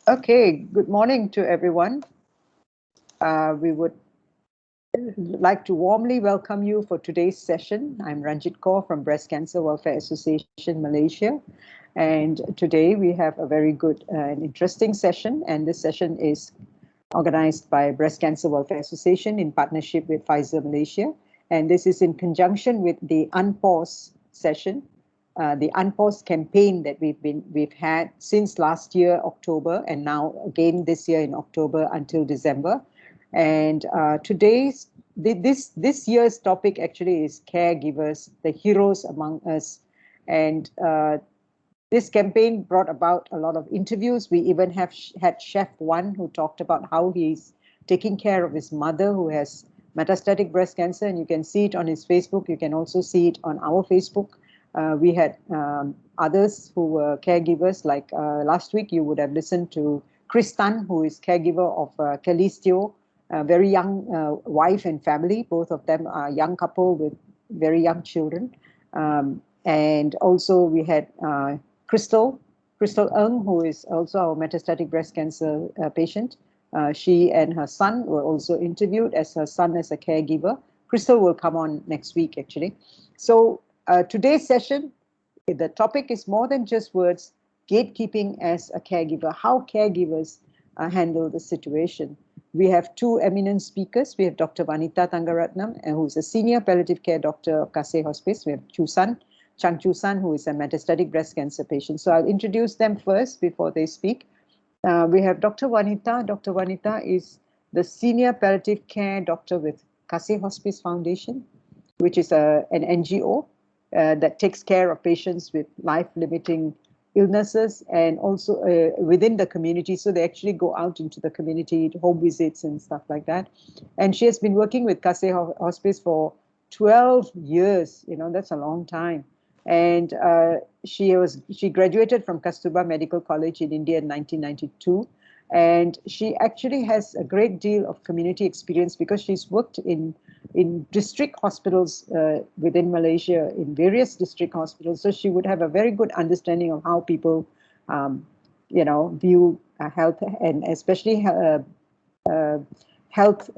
Okay, good morning to everyone. We would like to warmly welcome you for today's session. I'm Ranjit Kaur from Breast Cancer Welfare Association, Malaysia. And today we have a very good and interesting session. And this session is organized by Breast Cancer Welfare Association in partnership with Pfizer Malaysia. And this is in conjunction with the Unpause session, the Unpause campaign that we've had since last year, October, and now again this year in October until December. And this year's topic actually is caregivers, the heroes among us. And this campaign brought about a lot of interviews. We even had Chef One who talked about how he's taking care of his mother who has metastatic breast cancer, and you can see it on his Facebook. You can also see it on our Facebook. We had others who were caregivers, like last week you would have listened to Chris Tan, who is caregiver of Calistio, a very young wife and family. Both of them are a young couple with very young children. And also we had Crystal Ng, who is also our metastatic breast cancer patient. She and her son were also interviewed, as her son is a caregiver. Crystal will come on next week, actually. So today's session, the topic is more than just words, gatekeeping as a caregiver, how caregivers handle the situation. We have two eminent speakers. We have Dr. Vanitha Thangaratnam, who is a senior palliative care doctor of Kasih Hospice. We have Chang Chu San, who is a metastatic breast cancer patient. So I'll introduce them first before they speak. We have Dr. Vanitha. Dr. Vanitha is the senior palliative care doctor with Kasih Hospice Foundation, which is an NGO that takes care of patients with life-limiting illnesses and also within the community. So they actually go out into the community, home visits and stuff like that. And she has been working with Kasih Hospice for 12 years. That's a long time. And she graduated from Kasturba Medical College in India in 1992. And she actually has a great deal of community experience because she's worked in district hospitals within Malaysia, in various district hospitals. So she would have a very good understanding of how people, view health, and especially health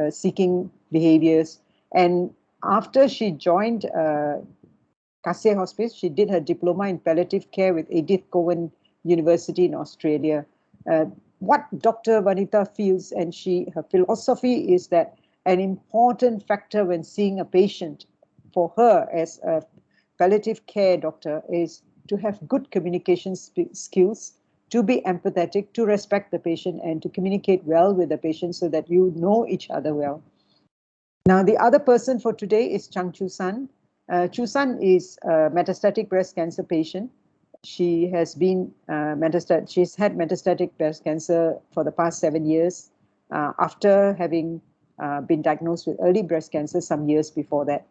seeking behaviors. And after she joined Kasih Hospice, she did her diploma in palliative care with Edith Cowan University in Australia. What Dr. Vanitha feels, and her philosophy is that an important factor when seeing a patient for her as a palliative care doctor is to have good communication skills, to be empathetic, to respect the patient, and to communicate well with the patient so that you know each other well. Now, the other person for today is Chang Chu San. Chu San is a metastatic breast cancer patient. She has been she's had metastatic breast cancer for the past 7 years after having been diagnosed with early breast cancer some years before that.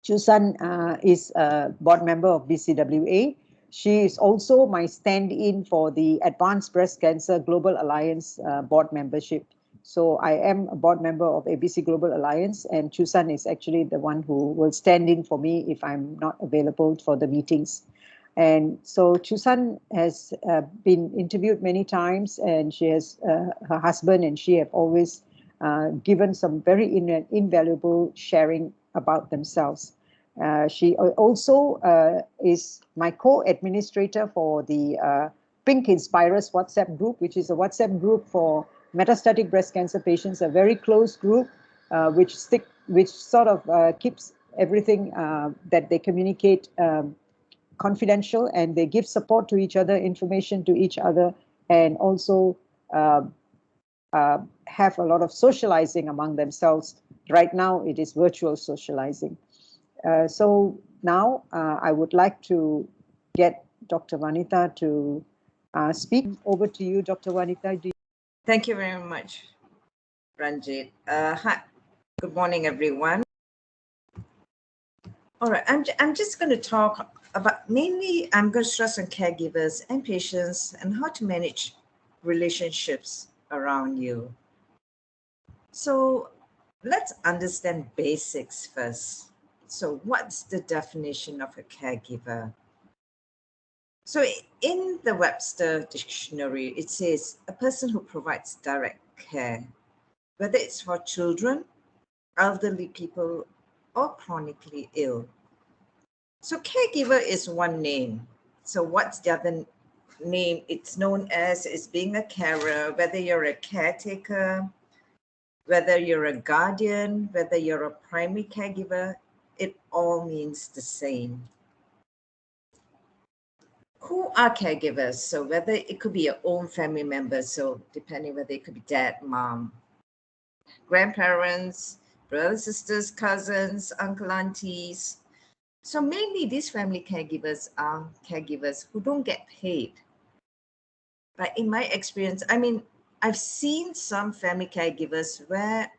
Chu San is a board member of BCWA. She is also my stand-in for the Advanced Breast Cancer Global Alliance board membership. So I am a board member of ABC Global Alliance, and Chu San is actually the one who will stand in for me if I'm not available for the meetings. And so Chu San has been interviewed many times, and she has her husband and she have always given some very invaluable sharing about themselves. She also is my co-administrator for the Pink Inspirers WhatsApp group, which is a WhatsApp group for metastatic breast cancer patients, a very close group which sort of keeps everything that they communicate confidential, and they give support to each other, information to each other, and also have a lot of socializing among themselves. Right now, it is virtual socializing. So now I would like to get Dr. Vanitha to speak. Over to you, Dr. Vanitha. Thank you very much, Ranjit. Hi, good morning, everyone. All right, I'm just going to talk about, mainly I'm going to stress on caregivers and patients and how to manage relationships around you. So let's understand basics first. So what's the definition of a caregiver? So in the Webster Dictionary, it says a person who provides direct care, whether it's for children, elderly people, or chronically ill. So caregiver is one name. So what's the other name? It's known as is being a carer, whether you're a caretaker, whether you're a guardian, whether you're a primary caregiver, it all means the same. Who are caregivers? So whether it could be your own family members, so depending whether it could be dad, mom, grandparents, brothers, sisters, cousins, uncle, aunties. So mainly these family caregivers are caregivers who don't get paid. But in my experience, I mean, I've seen some family caregivers where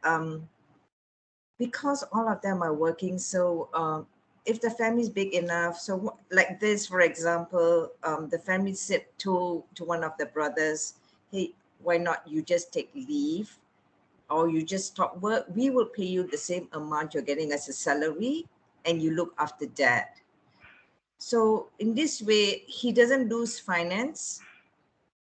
because all of them are working, so if the family is big enough, so like this, for example, the family said to one of the brothers, hey, why not you just take leave or you just stop work? We will pay you the same amount you're getting as a salary and you look after dad. So in this way, he doesn't lose finance.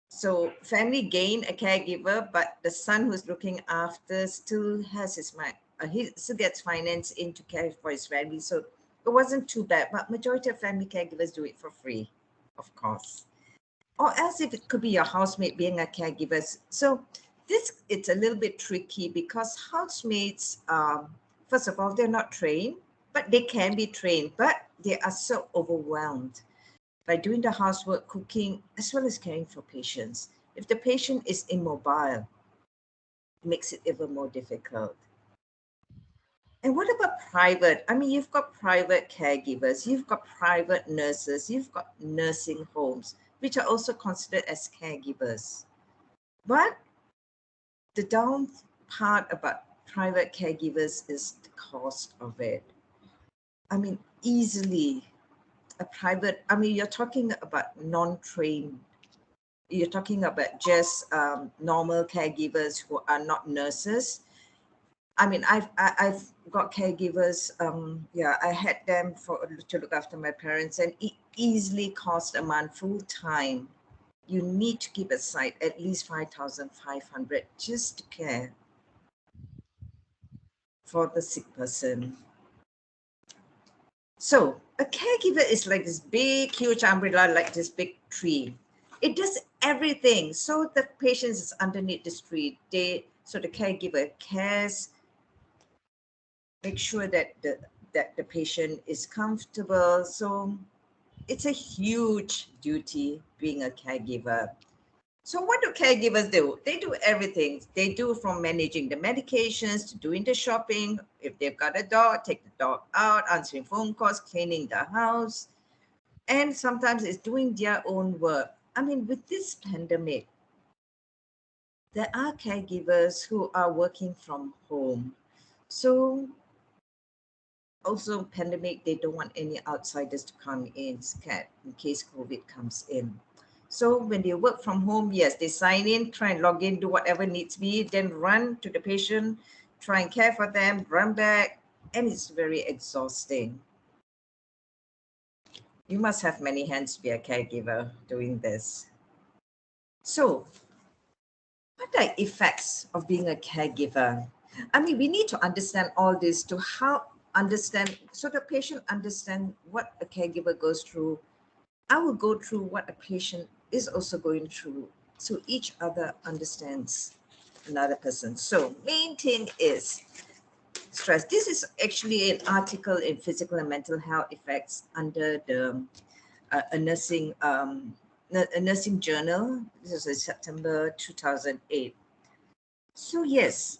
So family gain a caregiver, but the son who's looking after still has his mind. He still gets finance in to care for his family. So it wasn't too bad, but majority of family caregivers do it for free, of course. Or else if it could be your housemate being a caregiver. So this, it's a little bit tricky because housemates, first of all, they're not trained, but they can be trained, but they are so overwhelmed by doing the housework, cooking, as well as caring for patients. If the patient is immobile, it makes it even more difficult. And what about private? I mean, you've got private caregivers, you've got private nurses, you've got nursing homes, which are also considered as caregivers. But the down part about private caregivers is the cost of it. I mean, easily a private, I mean, you're talking about non-trained, you're talking about just normal caregivers who are not nurses. I mean, I've got caregivers. Yeah, I had them to look after my parents, and it easily cost a month full time. You need to keep aside at least 5,500 just to care for the sick person. So a caregiver is like this big, huge umbrella, like this big tree. It does everything. So the patient is underneath this tree. So the caregiver cares, make sure that the patient is comfortable. So it's a huge duty being a caregiver. So what do caregivers do? They do everything. They do from managing the medications to doing the shopping. If they've got a dog, take the dog out, answering phone calls, cleaning the house. And sometimes it's doing their own work. I mean, with this pandemic, there are caregivers who are working from home. So also pandemic, they don't want any outsiders to come in, scared in case COVID comes in. So when they work from home, yes, they sign in, try and log in, do whatever needs to be, then run to the patient, try and care for them, run back, and it's very exhausting. You must have many hands to be a caregiver doing this. So what are effects of being a caregiver? I mean, we need to understand all this to how understand, so the patient understand what a caregiver goes through. I will go through what a patient is also going through, so each other understands another person. So main thing is stress. This is actually an article in Physical and Mental Health Effects under the a nursing journal. This was in September 2008. So yes,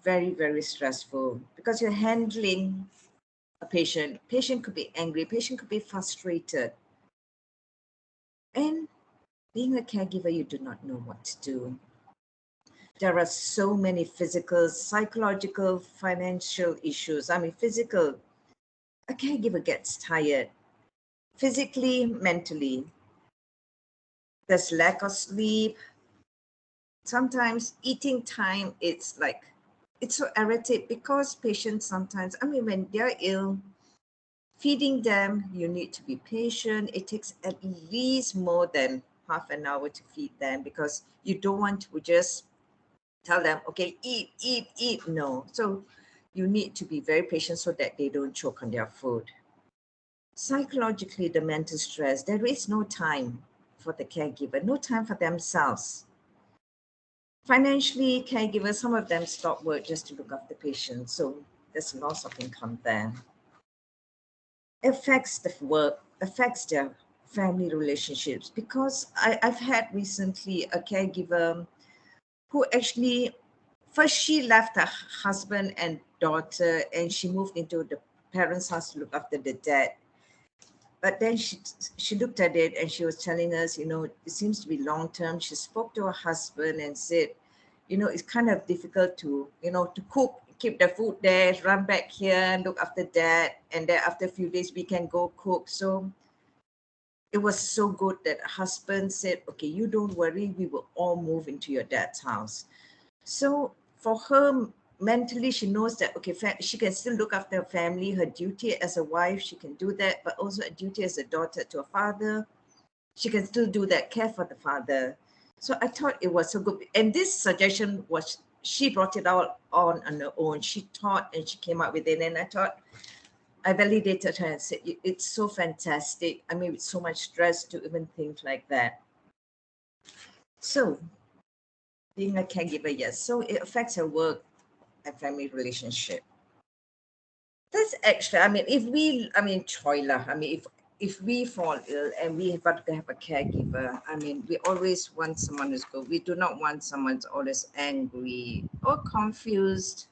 very, very stressful because you're handling a patient. Patient could be angry, patient could be frustrated. And being a caregiver, you do not know what to do. There are so many physical, psychological, financial issues. I mean, physical, a caregiver gets tired, physically, mentally. There's lack of sleep. Sometimes eating time, it's like, it's so erratic because patients sometimes, I mean, when they're ill, Feeding them, you need to be patient. It takes at least more than half an hour to feed them, because you don't want to just tell them, okay, eat, eat, eat. No. So you need to be very patient so that they don't choke on their food. Psychologically, the mental stress, there is no time for the caregiver, no time for themselves. Financially, caregivers, some of them stop work just to look after patients. So there's loss of income there. Affects the work, affects their family relationships, because I've had recently a caregiver who actually, first she left her husband and daughter and she moved into the parents' house to look after the dad. But then she looked at it and she was telling us, you know, it seems to be long term. She spoke to her husband and said, you know, it's kind of difficult to, you know, to cook, keep the food there, run back here, look after that. And then after a few days, we can go cook. So it was so good that husband said, okay, you don't worry, we will all move into your dad's house. So for her, mentally, she knows that, okay, she can still look after her family, her duty as a wife, she can do that, but also a duty as a daughter to her father. She can still do that, care for the father. So I thought it was so good. And this suggestion was, she brought it out on her own. She thought and she came up with it. And I thought, I validated her and said, it's so fantastic. I mean, with so much stress to even think like that. So being a caregiver, yes. So it affects her work and family relationship. That's extra. I mean, choila. I mean, if we fall ill and we have got to have a caregiver, I mean, we always want someone who's good. We do not want someone who's always angry or confused.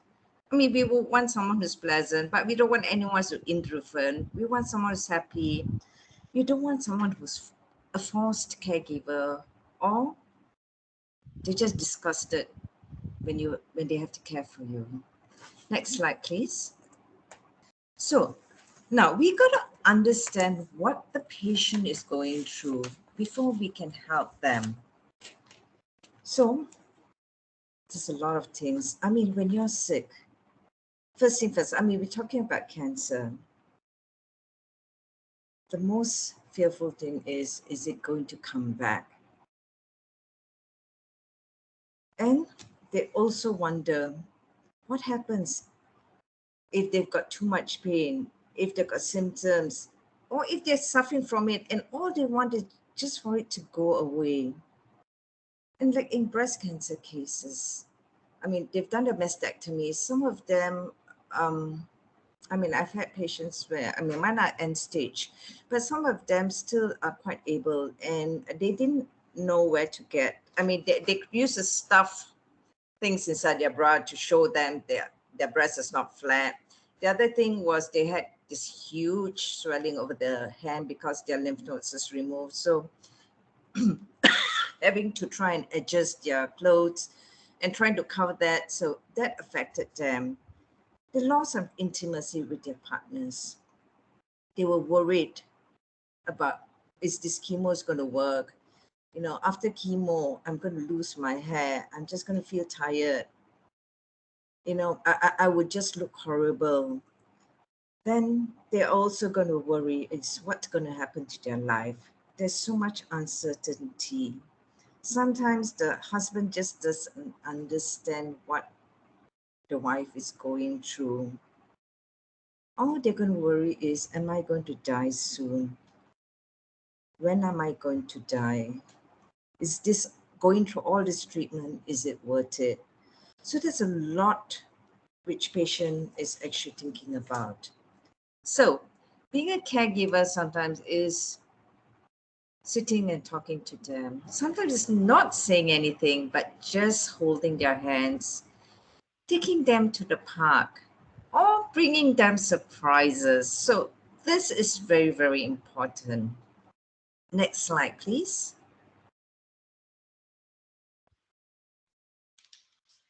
I mean, we will want someone who's pleasant, but we don't want anyone who's indifferent. We want someone who's happy. You don't want someone who's a forced caregiver, or they're just disgusted when they have to care for you. Next slide, please. So now we got to understand what the patient is going through before we can help them. So there's a lot of things. I mean, when you're sick, first thing first, I mean, we're talking about cancer. The most fearful thing is it going to come back? And they also wonder, what happens if they've got too much pain, if they've got symptoms, or if they're suffering from it and all they want is just for it to go away. And like in breast cancer cases, I mean, they've done a mastectomy. Some of them, I mean, I've had patients where, I mean, mine are end stage, but some of them still are quite able and they didn't know where to get. I mean, they use the stuff things inside their bra to show them their breast is not flat. The other thing was they had this huge swelling over the hand because their lymph nodes is removed. So having to try and adjust their clothes and trying to cover that. So that affected them. The loss of intimacy with their partners. They were worried about, is this chemo is going to work? You know, after chemo, I'm going to lose my hair. I'm just going to feel tired. You know, I would just look horrible. Then they're also going to worry, it's what's going to happen to their life. There's so much uncertainty. Sometimes the husband just doesn't understand what the wife is going through. All they're going to worry is, am I going to die soon? When am I going to die? Is this going through all this treatment? Is it worth it? So there's a lot which patient is actually thinking about. So being a caregiver sometimes is sitting and talking to them. Sometimes it's not saying anything, but just holding their hands, taking them to the park, or bringing them surprises. So this is very, very important. Next slide, please.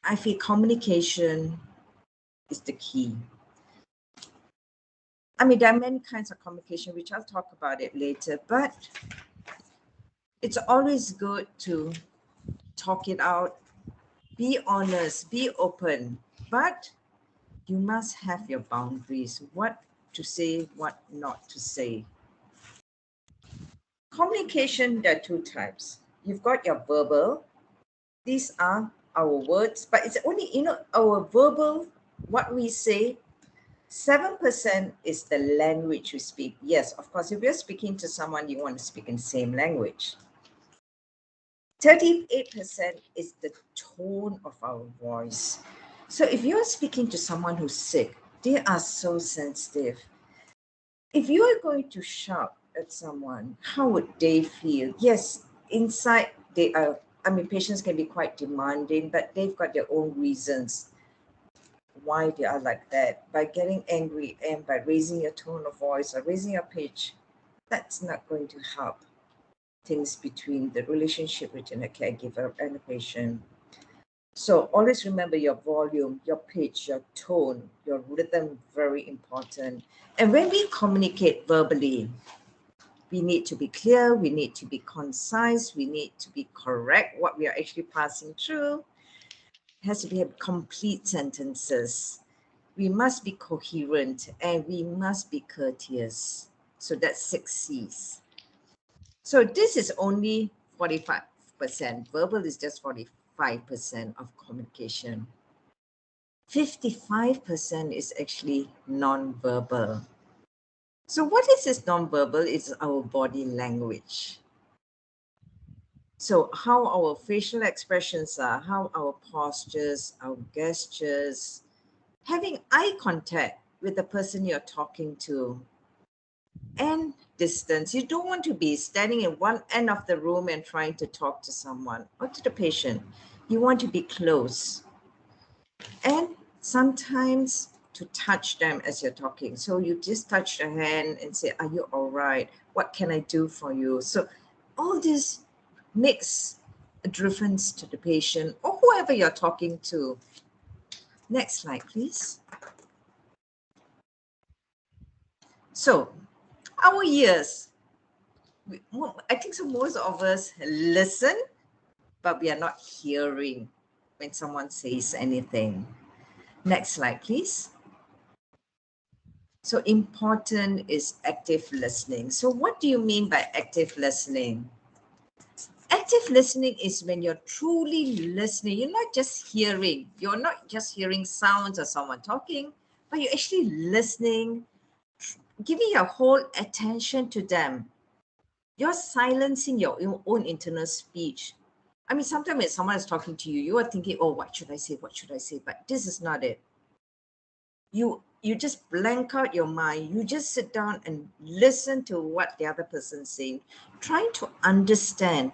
I feel communication is the key. I mean, there are many kinds of communication, which I'll talk about it later, but it's always good to talk it out, be honest, be open, but you must have your boundaries. What to say, what not to say. Communication, there are two types. You've got your verbal. These are our words, but it's only, our verbal, what we say, 7% is the language we speak. Yes, of course, if you're speaking to someone, you want to speak in the same language. 38% is the tone of our voice. So if you're speaking to someone who's sick, they are so sensitive. If you are going to shout at someone, how would they feel? Yes, inside they are, patients can be quite demanding, but they've got their own reasons why they are like that. By getting angry and by raising your tone of voice or raising your pitch, that's not going to help things between the relationship between a caregiver and a patient. So always remember your volume, your pitch, your tone, your rhythm, very important. And when we communicate verbally, we need to be clear, we need to be concise, we need to be correct what we are actually passing through. It has to be complete sentences. We must be coherent and we must be courteous. So that's 6 C's. So this is only 45%. Verbal is just 45% of communication. 55% is actually non-verbal. So what is this non-verbal? It's our body language. So how our facial expressions are, how our postures, our gestures, having eye contact with the person you're talking to, and distance. You don't want to be standing in one end of the room and trying to talk to someone or to the patient. You want to be close. And sometimes to touch them as you're talking. So you just touch their hand and say, are you all right? What can I do for you? So all this makes a difference to the patient or whoever you're talking to. Next slide, please. So our ears, I think so most of us listen, but we are not hearing when someone says anything. Next slide, please. So important is active listening. So what do you mean by active listening? Active listening is when you're truly listening. You're not just hearing. You're not just hearing sounds of someone talking, but you're actually listening, giving your whole attention to them. You're silencing your own internal speech. Sometimes when someone is talking to you, you are thinking, oh, what should I say? What should I say? But this is not it. You just blank out your mind. You just sit down and listen to what the other person's saying, trying to understand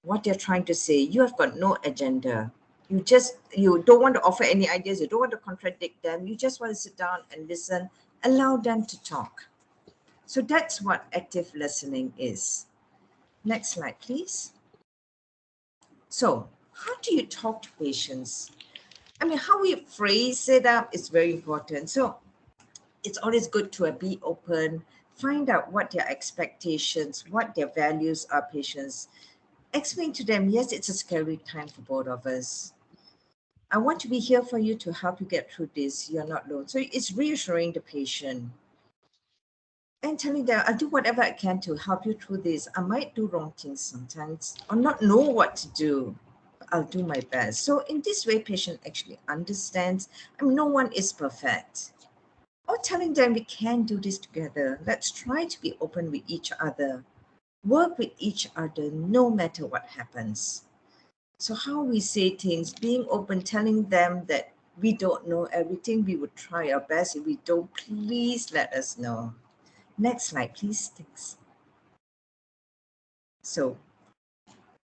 what they're trying to say. You have got no agenda. You don't want to offer any ideas. You don't want to contradict them. You just want to sit down and listen, allow them to talk. So that's what active listening is. Next slide, please. So how do you talk to patients? How we phrase it up is very important. So it's always good to be open, find out what their expectations, what their values are, patients. Explain to them, yes, it's a scary time for both of us. I want to be here for you to help you get through this. You're not alone. So it's reassuring the patient and telling them, I'll do whatever I can to help you through this. I might do wrong things sometimes or not know what to do. I'll do my best. So in this way, patient actually understands. No one is perfect. Or telling them we can do this together. Let's try to be open with each other. Work with each other no matter what happens. So how we say things, being open, telling them that we don't know everything, we would try our best. If we don't, please let us know. Next slide, please. Thanks. So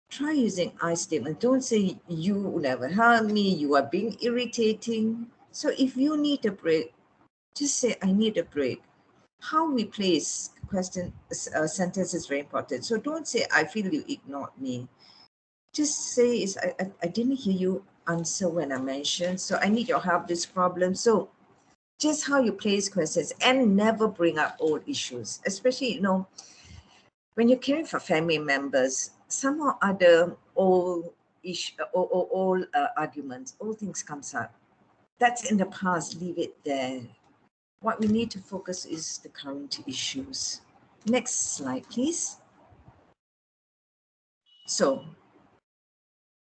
try using I statement. Don't say you never help me, you are being irritating. So if you need a break, just say I need a break. How we place sentence is very important. So don't say I feel you ignored me. Just say I didn't hear you answer when I mentioned, so I need your help this problem. So just how you place questions, and never bring up old issues, especially when you're caring for family members. Some or other old arguments, old things comes up. That's in the past. Leave it there. what we need to focus is the current issues. Next slide, please. So,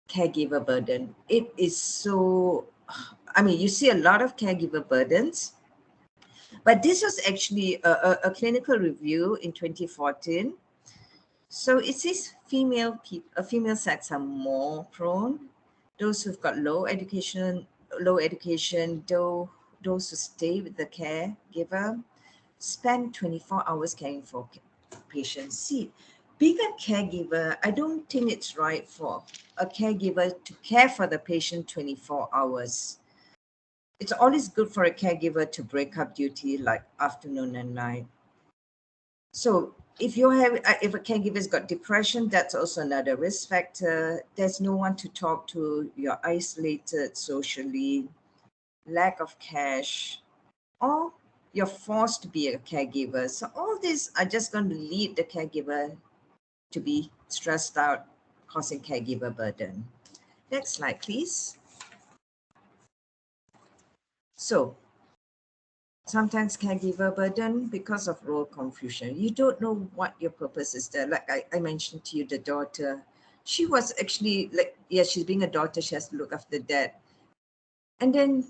caregiver burden. It is so, I mean, you see a lot of caregiver burdens, but this was actually a clinical review in 2014. So it says female sex are more prone. Those who've got low education, those who stay with the caregiver, spend 24 hours caring for patients. See, being a caregiver, I don't think it's right for a caregiver to care for the patient 24 hours. It's always good for a caregiver to break up duty like afternoon and night. So if if a caregiver's got depression, that's also another risk factor. There's no one to talk to, you're isolated socially, lack of cash, or you're forced to be a caregiver. So all these are just going to lead the caregiver to be stressed out, causing caregiver burden. Next slide, please. So sometimes caregiver burden because of role confusion. You don't know what your purpose is there. Like I mentioned to you, the daughter, she was actually like, yeah, she's being a daughter, she has to look after dad. And then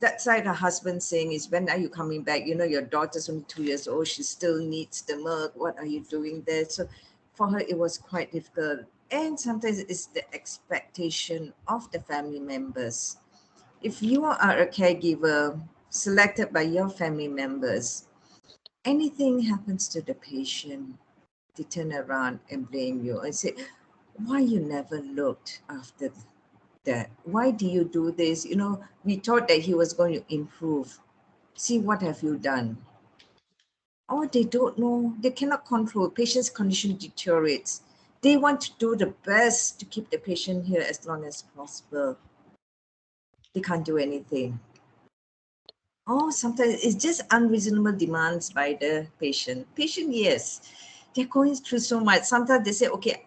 that side, her husband saying is, when are you coming back? You know, your daughter's only 2 years old. She still needs the milk. What are you doing there? So for her, it was quite difficult. And sometimes it's the expectation of the family members. If you are a caregiver selected by your family members, anything happens to the patient, they turn around and blame you and say, why you never looked after that? Why do you do this? You know, we thought that he was going to improve. See, what have you done? Or they don't know, they cannot control. Patient's condition deteriorates. They want to do the best to keep the patient here as long as possible. They can't do anything. Oh, sometimes it's just unreasonable demands by the patient. Patient, yes, they're going through so much. Sometimes they say, okay,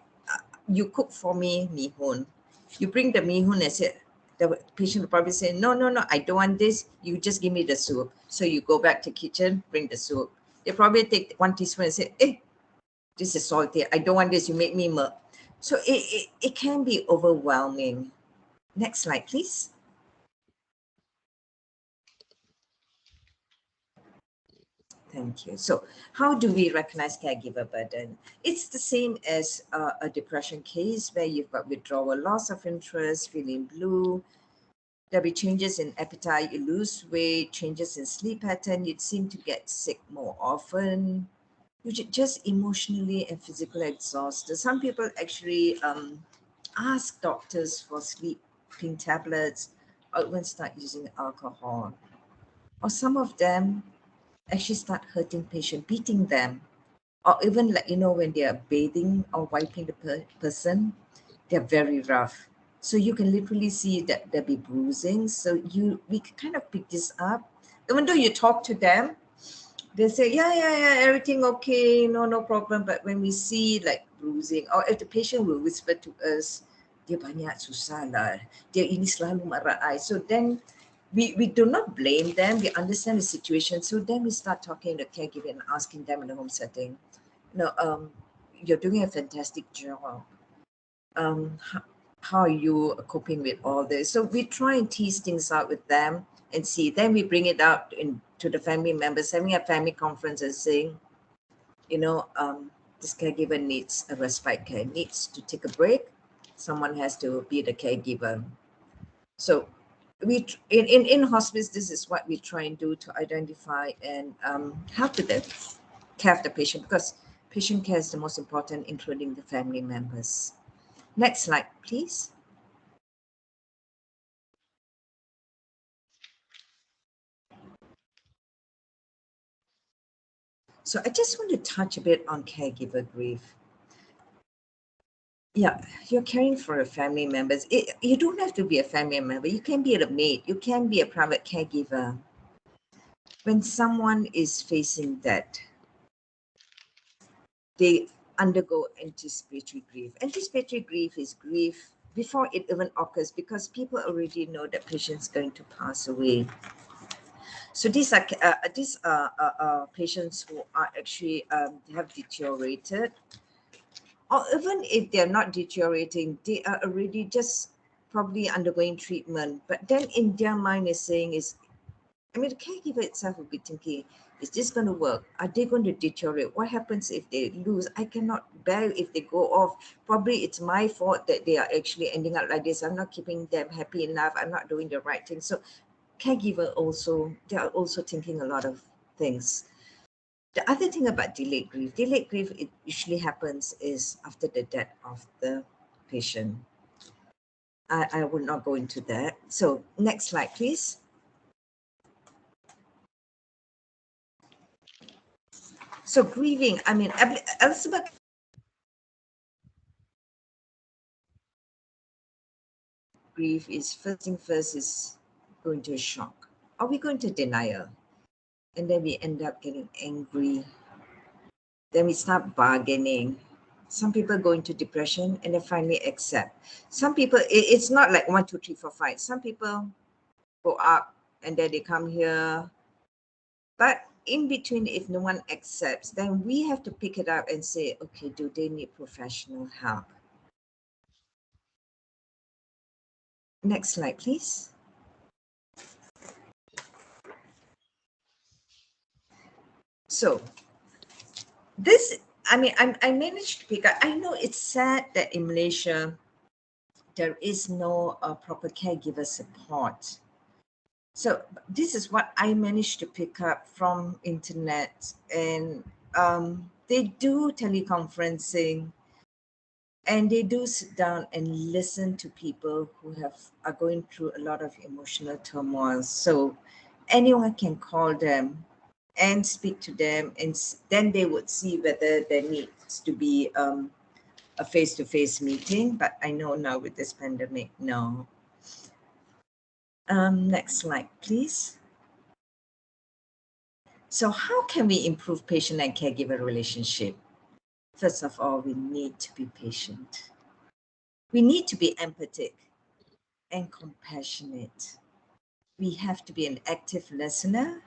you cook for me mee hoon. You bring the mee hoon and say, the patient will probably say, no, no, no, I don't want this. You just give me the soup. So you go back to kitchen, bring the soup. They probably take 1 teaspoon and say, this is salty. I don't want this. You make me milk. So it can be overwhelming. Next slide, please. Thank you. So how do we recognize caregiver burden? It's the same as a depression case where you've got withdrawal, loss of interest, feeling blue. There'll be changes in appetite, you lose weight, changes in sleep pattern, you'd seem to get sick more often. You're just emotionally and physically exhausted. Some people actually ask doctors for sleeping tablets or even start using alcohol. Or some of them actually start hurting patient, beating them, or even like, you know, when they are bathing or wiping the person, they're very rough. So you can literally see that there'll be bruising. So we can kind of pick this up. Even though you talk to them, they say, yeah, everything okay, no problem. But when we see like bruising, or if the patient will whisper to us, dia banyak susah lah, dia ini selalu marahi. So then we do not blame them, we understand the situation. So then we start talking to caregiver and asking them in the home setting, you're doing a fantastic job. How are you coping with all this? So we try and tease things out with them and see. Then we bring it out to the family members, having a family conference and saying, this caregiver needs a respite care, needs to take a break. Someone has to be the caregiver. So we in hospice, this is what we try and do to identify and help with the care of the patient, because patient care is the most important, including the family members. Next slide, please. So I just want to touch a bit on caregiver grief. Yeah, you're caring for a family member. You don't have to be a family member. You can be a maid. You can be a private caregiver. When someone is facing that, they undergo anticipatory grief. Anticipatory grief is grief before it even occurs, because people already know that patient's going to pass away. So these are patients who are actually have deteriorated, or even if they're not deteriorating, they are already just probably undergoing treatment. But then in their mind is saying is, I mean, the caregiver itself will be thinking, is this going to work? Are they going to deteriorate? What happens if they lose? I cannot bear if they go off. Probably it's my fault that they are actually ending up like this. I'm not keeping them happy enough. I'm not doing the right thing. So caregiver also, they are also thinking a lot of things. The other thing about delayed grief, it usually happens is after the death of the patient. I will not go into that. So next slide, please. So grieving, I mean, Elizabeth, grief is first thing first is going to shock. Are we going to denial? And then we end up getting angry. Then we start bargaining. Some people go into depression and then finally accept. Some people, it's not like 1, 2, 3, 4, 5. Some people go up and then they come here. But in between, if no one accepts, then we have to pick it up and say, okay, do they need professional help? Next slide, please. So this, I mean, I managed to pick up, I know it's sad that in Malaysia, there is no proper caregiver support. So this is what I managed to pick up from internet, and they do teleconferencing, and they do sit down and listen to people who are going through a lot of emotional turmoil. So anyone can call them and speak to them, and then they would see whether there needs to be a face-to-face meeting. But I know now with this pandemic, no. Next slide, please. So how can we improve patient and caregiver relationship? First of all, we need to be patient. We need to be empathic and compassionate. We have to be an active listener.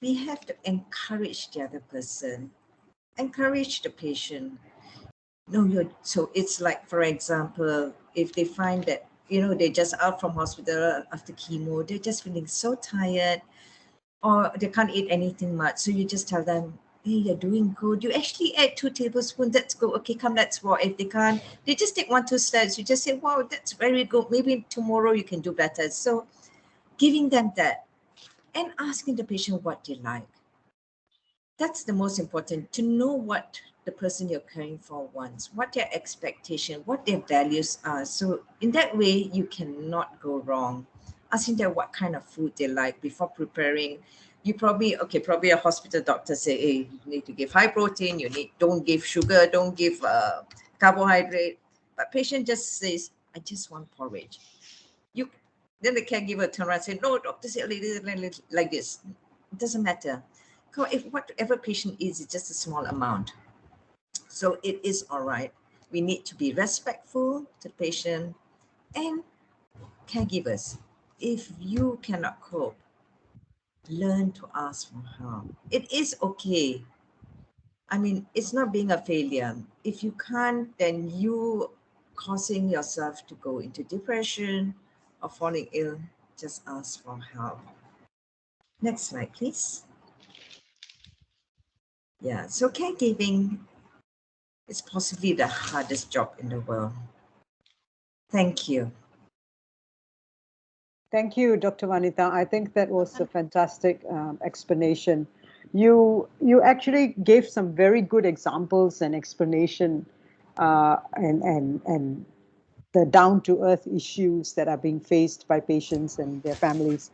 We have to encourage the other person, encourage the patient. So it's like, for example, if they find that, they're just out from hospital after chemo, they're just feeling so tired, or they can't eat anything much. So you just tell them, hey, you're doing good. You actually add 2 tablespoons. That's good. Okay, come, let's walk. If they can't, they just take 1, 2 steps. You just say, wow, that's very good. Maybe tomorrow you can do better. So giving them that and asking the patient what they like. That's the most important, to know what the person you're caring for wants, what their expectation, what their values are. So in that way, you cannot go wrong. Asking them what kind of food they like before preparing. You probably a hospital doctor say, hey, you need to give high protein, don't give sugar, don't give carbohydrate. But patient just says, I just want porridge. Then the caregiver turn around and say, no, doctor said like this. It doesn't matter. If whatever patient is, it's just a small amount. So it is all right. We need to be respectful to the patient. And caregivers, if you cannot cope, learn to ask for help. It is okay. I mean, it's not being a failure. If you can't, then you causing yourself to go into depression or falling ill, just ask for help. Next slide, please. Yeah, so caregiving is possibly the hardest job in the world. Thank you. Thank you, Dr. Vanitha. I think that was a fantastic explanation. You actually gave some very good examples and explanation and the down-to-earth issues that are being faced by patients and their families,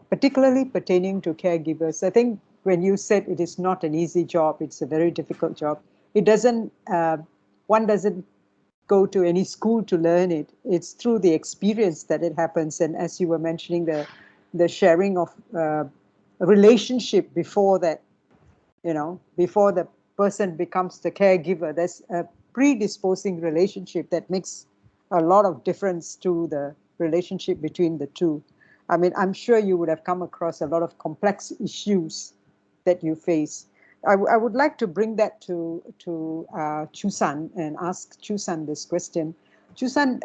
particularly pertaining to caregivers. I think when you said it is not an easy job, it's a very difficult job. It doesn't, one doesn't go to any school to learn it. It's through the experience that it happens. And as you were mentioning, the sharing of relationship before that, before the person becomes the caregiver, there's a predisposing relationship that makes a lot of difference to the relationship between the two. I mean, I'm sure you would have come across a lot of complex issues that you face. I would like to bring that to Chu San and ask Chu San this question. Chu San,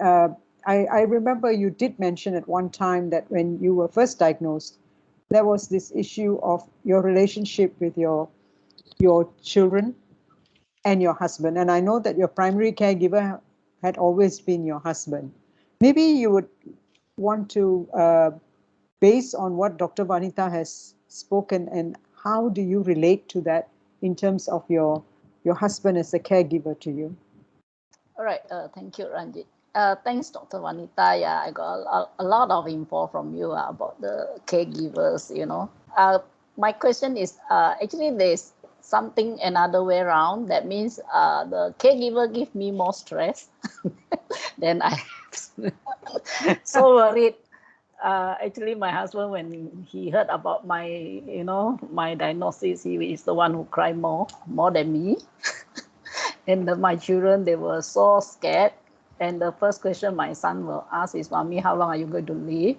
I remember you did mention at one time that when you were first diagnosed, there was this issue of your relationship with your children and your husband. And I know that your primary caregiver had always been your husband. Maybe you would want to, based on what Dr. Vanitha has spoken, and how do you relate to that in terms of your husband as a caregiver to you? All right. Thank you, Ranjit. Thanks, Dr. Vanitha. Yeah, I got a lot of info from you about the caregivers, my question is, actually there's something another way around. That means the caregiver give me more stress than I have. So worried. Actually, my husband, when he heard about my, my diagnosis, he is the one who cried more than me. And my children, they were so scared. And the first question my son will ask is, "Mommy, how long are you going to live?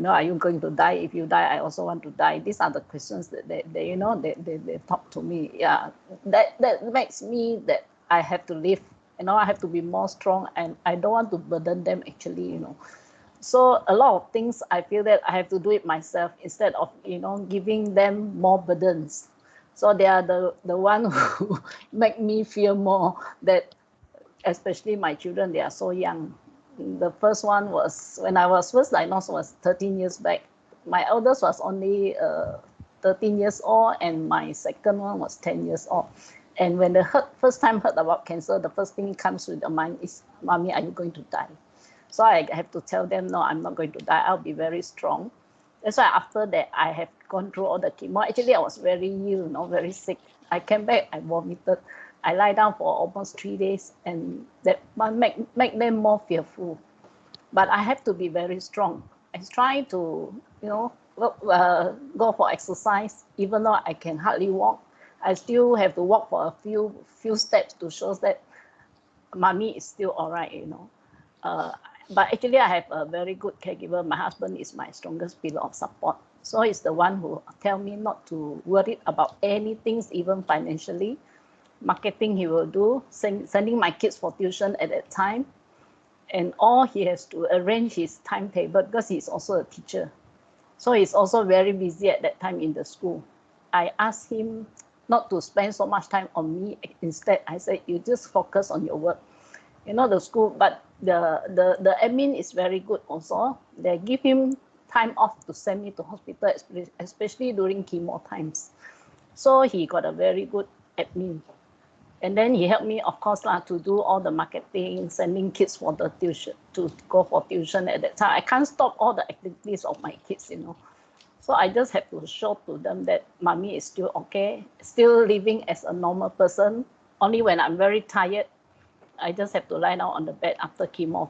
Are you going to die? If you die, I also want to die." These are the questions that they talk to me. Yeah, that makes me that I have to live. I have to be more strong, and I don't want to burden them. Actually, So a lot of things I feel that I have to do it myself instead of giving them more burdens. So they are the one who make me feel more that, especially my children, they are so young. The first one was, when I was first diagnosed, was 13 years back. My eldest was only 13 years old, and my second one was 10 years old. And when they first time heard about cancer, the first thing comes to the mind is, "Mommy, are you going to die?" So I have to tell them, "No, I'm not going to die. I'll be very strong." That's why after that, I have gone through all the chemo. Actually, I was very ill, very sick. I came back, I vomited. I lie down for almost 3 days, and that make them more fearful. But I have to be very strong. I try to, go for exercise, even though I can hardly walk. I still have to walk for a few steps to show that Mommy is still all right, But actually, I have a very good caregiver. My husband is my strongest pillar of support. So he's the one who tell me not to worry about anything, even financially. Marketing he will do, sending my kids for tuition at that time. And all he has to arrange his timetable, because he's also a teacher. So he's also very busy at that time in the school. I asked him not to spend so much time on me. Instead, I said, "You just focus on your work." The school, but the admin is very good also. They give him time off to send me to hospital, especially during chemo times. So he got a very good admin. And then he helped me, of course, to do all the marketing, sending kids for the tuition, to go for tuition at that time. I can't stop all the activities of my kids, So I just have to show to them that Mommy is still okay, still living as a normal person. Only when I'm very tired, I just have to lie down on the bed after chemo.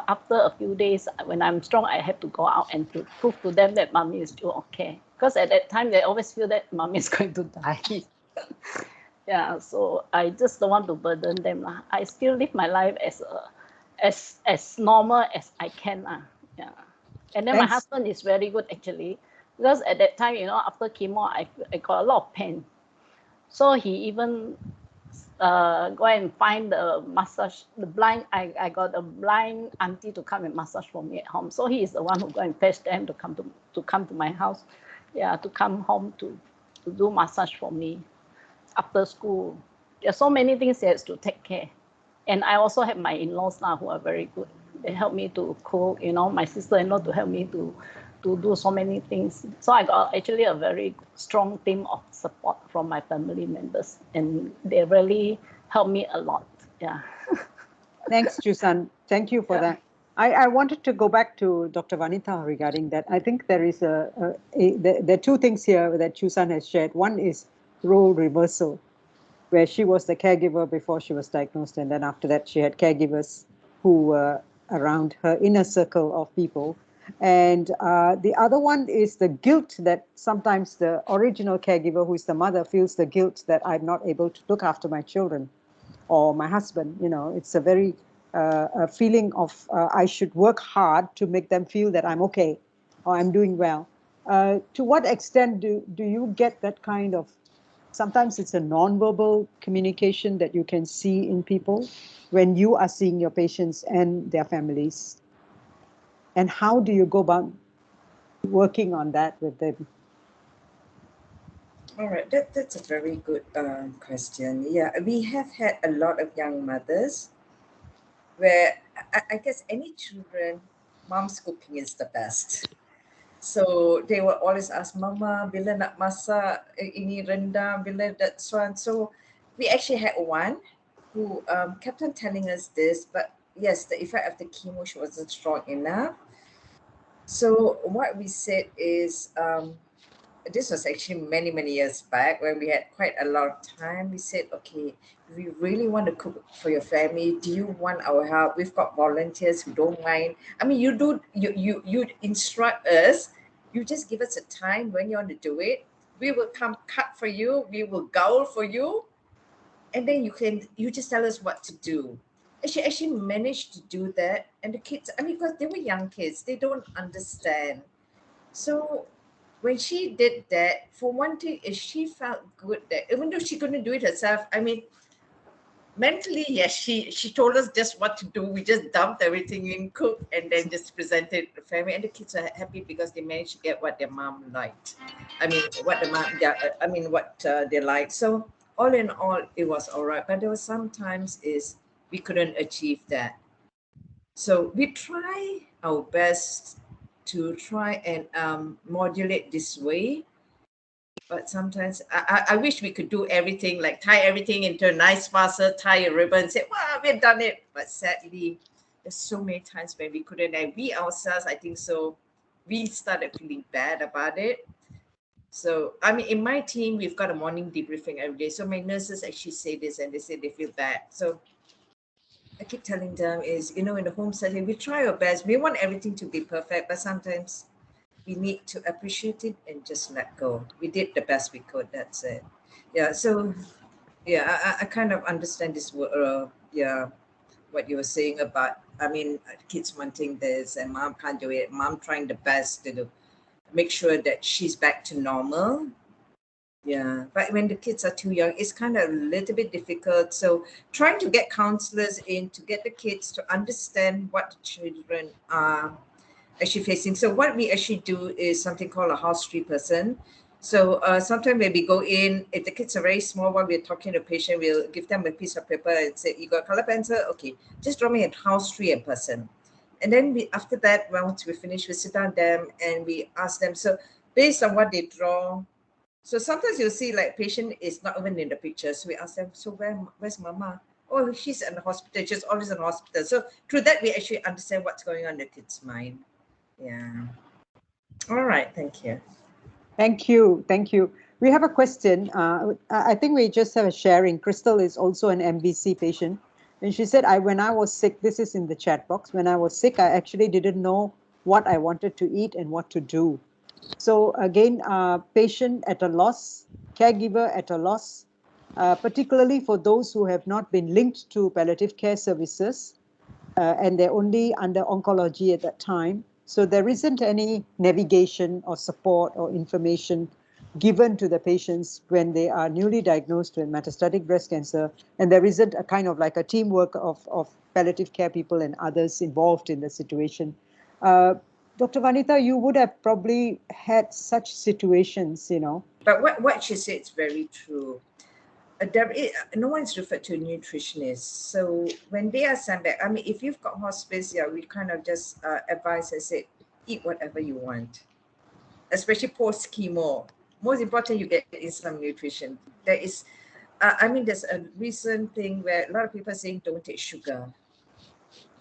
After a few days, when I'm strong, I have to go out and to prove to them that Mommy is still okay. Because at that time, they always feel that Mommy is going to die. Yeah, so I just don't want to burden them. I still live my life as normal as I can. Yeah. And then my husband is very good, actually, because at that time, after chemo, I got a lot of pain. So he even go and find the massage, I got a blind auntie to come and massage for me at home. So he is the one who go and fetch them to come to my house, to come home to do massage for me after school. There's so many things he has to take care. And I also have my in-laws now who are very good. They help me to cook, my sister-in-law to help me to do so many things. So I got actually a very strong team of support from my family members, and they really help me a lot. Yeah. Thanks, Chu San. Thank you for that. I wanted to go back to Dr. Vanitha regarding that. I think there is there are two things here that Chu San has shared. One is role reversal, where she was the caregiver before she was diagnosed, and then after that she had caregivers who were around her inner circle of people. And the other one is the guilt that sometimes the original caregiver, who is the mother, feels the guilt that I'm not able to look after my children or my husband. It's a very a feeling of I should work hard to make them feel that I'm okay. or I'm doing well. To what extent do you get that kind of, sometimes it's a nonverbal communication that you can see in people when you are seeing your patients and their families? And how do you go about working on that with them? All right, that's a very good question. Yeah, we have had a lot of young mothers where I guess any children, mom's cooking is the best. So they will always ask, Mama, bila nak masak ini rendang, bila that one. So we actually had one who kept on telling us this, but yes, the effect of the chemo wasn't strong enough. So what we said is, this was actually many, many years back when we had quite a lot of time. We said, okay, we really want to cook for your family. Do you want our help? We've got volunteers who don't mind. I mean, you instruct us. You just give us a time when you want to do it. We will come cut for you. We will gaul for you. And then you just tell us what to do. And she actually managed to do that. And the kids, I mean, because they were young kids, they don't understand. So when she did that, for one thing, is she felt good that even though she couldn't do it herself, I mean, mentally, yes, she told us just what to do. We just dumped everything in, cooked, and then just presented the family. And the kids are happy because they managed to get what their mom liked. I mean, what the mom, what they liked. So all in all, it was all right. But there was sometimes is we couldn't achieve that. So we try our best to try and modulate this way. But sometimes I wish we could do everything, like tie everything into a nice parcel, tie a ribbon, and say, wow, we've done it. But sadly, there's so many times when we couldn't. And we ourselves, I think so, we started feeling bad about it. So, I mean, in my team, we've got a morning debriefing every day. So my nurses actually say this and they say they feel bad. So I keep telling them is, in the home setting, we try our best. We want everything to be perfect, but sometimes we need to appreciate it and just let go. We did the best we could. That's it. Yeah. So, yeah, I kind of understand this. Yeah, what you were saying about, I mean, kids wanting this and mom can't do it. Mom trying the best to make sure that she's back to normal. Yeah, but when the kids are too young, it's kind of a little bit difficult. So trying to get counselors in to get the kids to understand what the children are actually facing. So what we actually do is something called a house tree person. So sometimes when we go in, if the kids are very small, while we're talking to the patient, we'll give them a piece of paper and say, you got color pencil? Okay, just draw me a house tree in person. And then after that, once we finish, we sit down them and we ask them. So based on what they draw, so sometimes you'll see like patient is not even in the picture. So we ask them, so where's mama? Oh, she's in the hospital. She's always in the hospital. So through that, we actually understand what's going on in the kid's mind. Yeah. All right. Thank you. Thank you. Thank you. We have a question. I think we just have a sharing. Crystal is also an MVC patient. And she said, when I was sick, this is in the chat box, when I was sick, I actually didn't know what I wanted to eat and what to do. So again, patient at a loss, caregiver at a loss, particularly for those who have not been linked to palliative care services, and they're only under oncology at that time. So there isn't any navigation or support or information given to the patients when they are newly diagnosed with metastatic breast cancer, and there isn't a kind of like a teamwork of palliative care people and others involved in the situation. Dr. Vanitha, you would have probably had such situations, But what she said is very true. No one's referred to a nutritionist. So when they are sent back, I mean, if you've got hospice, yeah, we kind of just advise and say, eat whatever you want, especially post chemo. Most important, you get in some nutrition. There is, I mean, there's a recent thing where a lot of people are saying don't take sugar.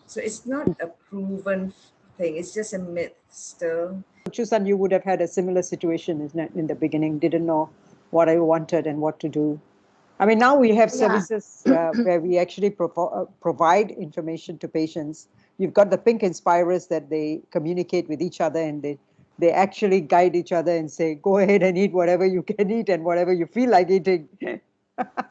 So it's not a proven thing. It's just a myth still. Chu San, you would have had a similar situation, isn't it, in the beginning? Didn't know what I wanted and what to do. I mean, now we have services where we actually provide information to patients. You've got the pink inspirers that they communicate with each other, and they actually guide each other and say, go ahead and eat whatever you can eat and whatever you feel like eating.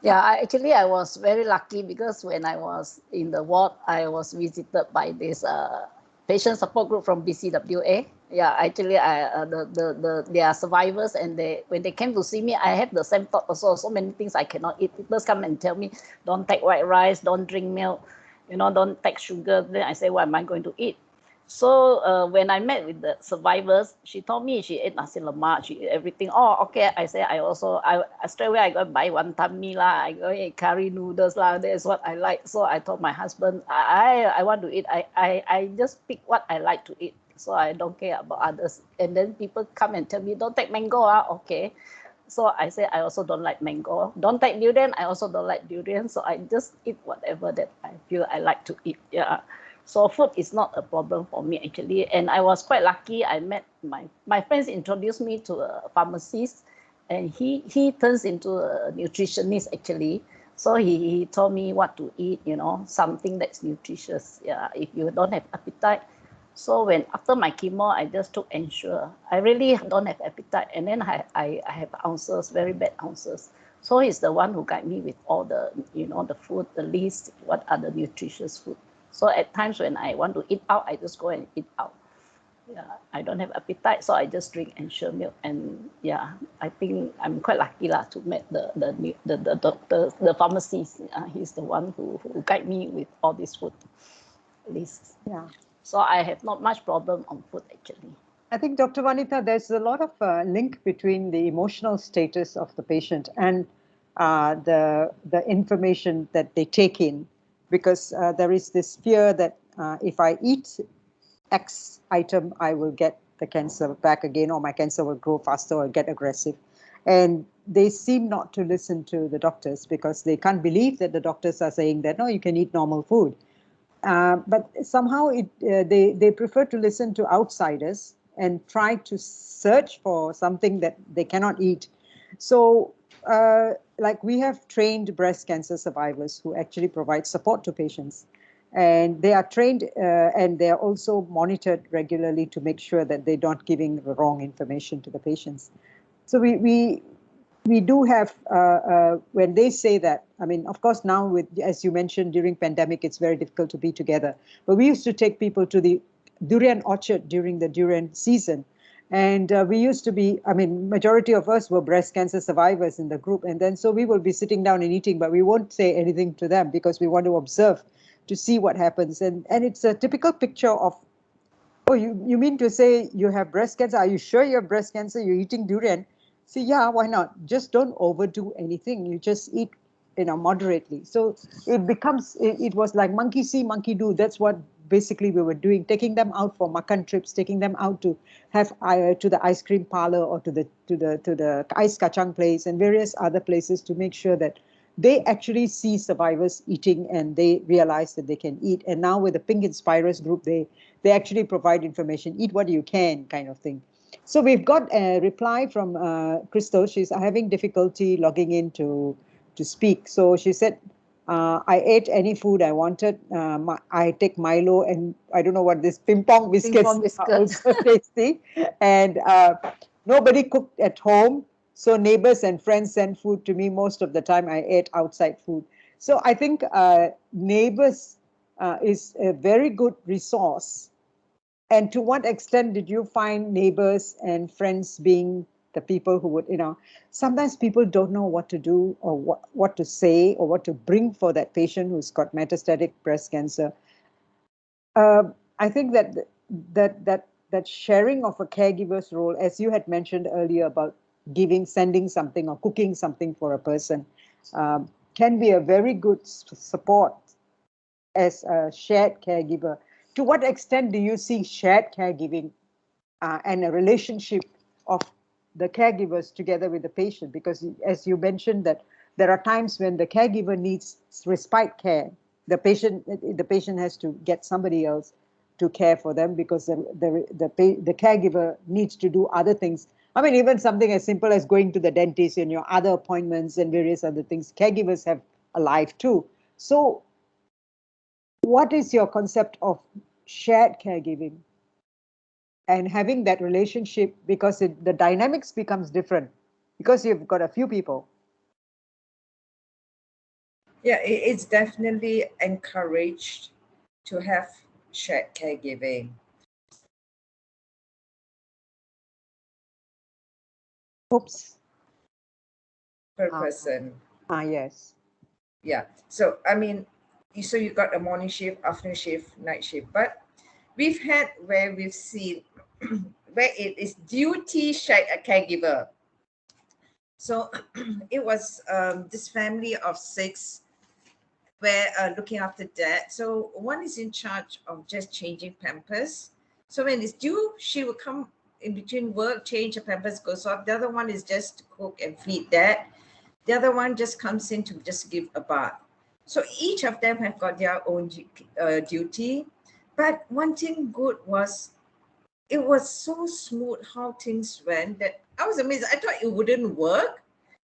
Yeah, I was very lucky because when I was in the ward, I was visited by this patient support group from BCWA. Yeah, actually, they are survivors, and when they came to see me, I have the same thought also. So many things I cannot eat. People come and tell me, don't take white rice, don't drink milk, don't take sugar. Then I say, what am I going to eat? So when I met with the survivors, she told me she ate nasi lemak, she ate everything. Oh, okay. I say I straight away I go buy wanton mee lah, I go eat curry noodles lah. That's what I like. So I told my husband, I want to eat. I just pick what I like to eat. So I don't care about others. And then people come and tell me, don't take mango. Okay. So I say I also don't like mango. Don't take durian. I also don't like durian. So I just eat whatever that I feel I like to eat. Yeah. So food is not a problem for me actually. And I was quite lucky. I met my friends introduced me to a pharmacist, and he turns into a nutritionist actually. So he told me what to eat, something that's nutritious. Yeah, if you don't have appetite. So when after my chemo, I just took Ensure. I really don't have appetite, and then I have ulcers, very bad ulcers. So he's the one who guide me with all the the food, the list, what are the nutritious food. So at times when I want to eat out, I just go and eat out. Yeah, I don't have appetite, so I just drink Ensure milk. And yeah, I think I'm quite lucky lah to meet the doctor, the pharmacist. He's the one who guide me with all these food lists. Yeah. So I have not much problem on food actually. I think, Dr. Vanitha, there's a lot of link between the emotional status of the patient and the information that they take in, because there is this fear that if I eat X item, I will get the cancer back again, or my cancer will grow faster or get aggressive. And they seem not to listen to the doctors because they can't believe that the doctors are saying that, no, you can eat normal food. But somehow they prefer to listen to outsiders and try to search for something that they cannot eat. So like we have trained breast cancer survivors who actually provide support to patients. And they are trained and they are also monitored regularly to make sure that they're not giving the wrong information to the patients. So we do have, when they say that, I mean, of course, now with, as you mentioned, during pandemic, it's very difficult to be together. But we used to take people to the durian orchard during the durian season. And we used to be, I mean, majority of us were breast cancer survivors in the group. And then so we will be sitting down and eating, but we won't say anything to them because we want to observe to see what happens. And it's a typical picture of, oh, you mean to say you have breast cancer? Are you sure you have breast cancer? You're eating durian? See, yeah, why not? Just don't overdo anything. You just eat, moderately. So it becomes, it was like monkey see, monkey do. That's what basically we were doing, taking them out for makan trips, taking them out to have to the ice cream parlor or to the ice kacang place and various other places to make sure that they actually see survivors eating and they realize that they can eat. And now with the Pink Inspirers group, they actually provide information, eat what you can kind of thing. So we've got a reply from Crystal. She's having difficulty logging in to speak. So she said, I ate any food I wanted. I take Milo and I don't know what this ping pong biscuits are also tasty. And nobody cooked at home. So neighbors and friends sent food to me. Most of the time I ate outside food. So I think neighbors is a very good resource. And to what extent did you find neighbors and friends being the people who would, sometimes people don't know what to do or what to say or what to bring for that patient who's got metastatic breast cancer. I think that sharing of a caregiver's role, as you had mentioned earlier about sending something or cooking something for a person, can be a very good support as a shared caregiver. To what extent do you see shared caregiving and a relationship of the caregivers together with the patient? Because as you mentioned that there are times when the caregiver needs respite care. The patient has to get somebody else to care for them because the caregiver needs to do other things. I mean, even something as simple as going to the dentist and your other appointments and various other things. Caregivers have a life too. So what is your concept of shared caregiving and having that relationship, because the dynamics becomes different because you've got a few people? Yeah, it's definitely encouraged to have shared caregiving. Oops. per person. Yes. Yeah. So I mean, so you got a morning shift, afternoon shift, night shift. But we've had where we've seen where it is duty shared a caregiver. So it was this family of 6 where looking after dad. So one is in charge of just changing pampers. So when it's due, she will come in between work, change the pampers, goes off. The other one is just to cook and feed dad. The other one just comes in to just give a bath. So each of them have got their own duty. But one thing good was it was so smooth how things went that I was amazed. I thought it wouldn't work.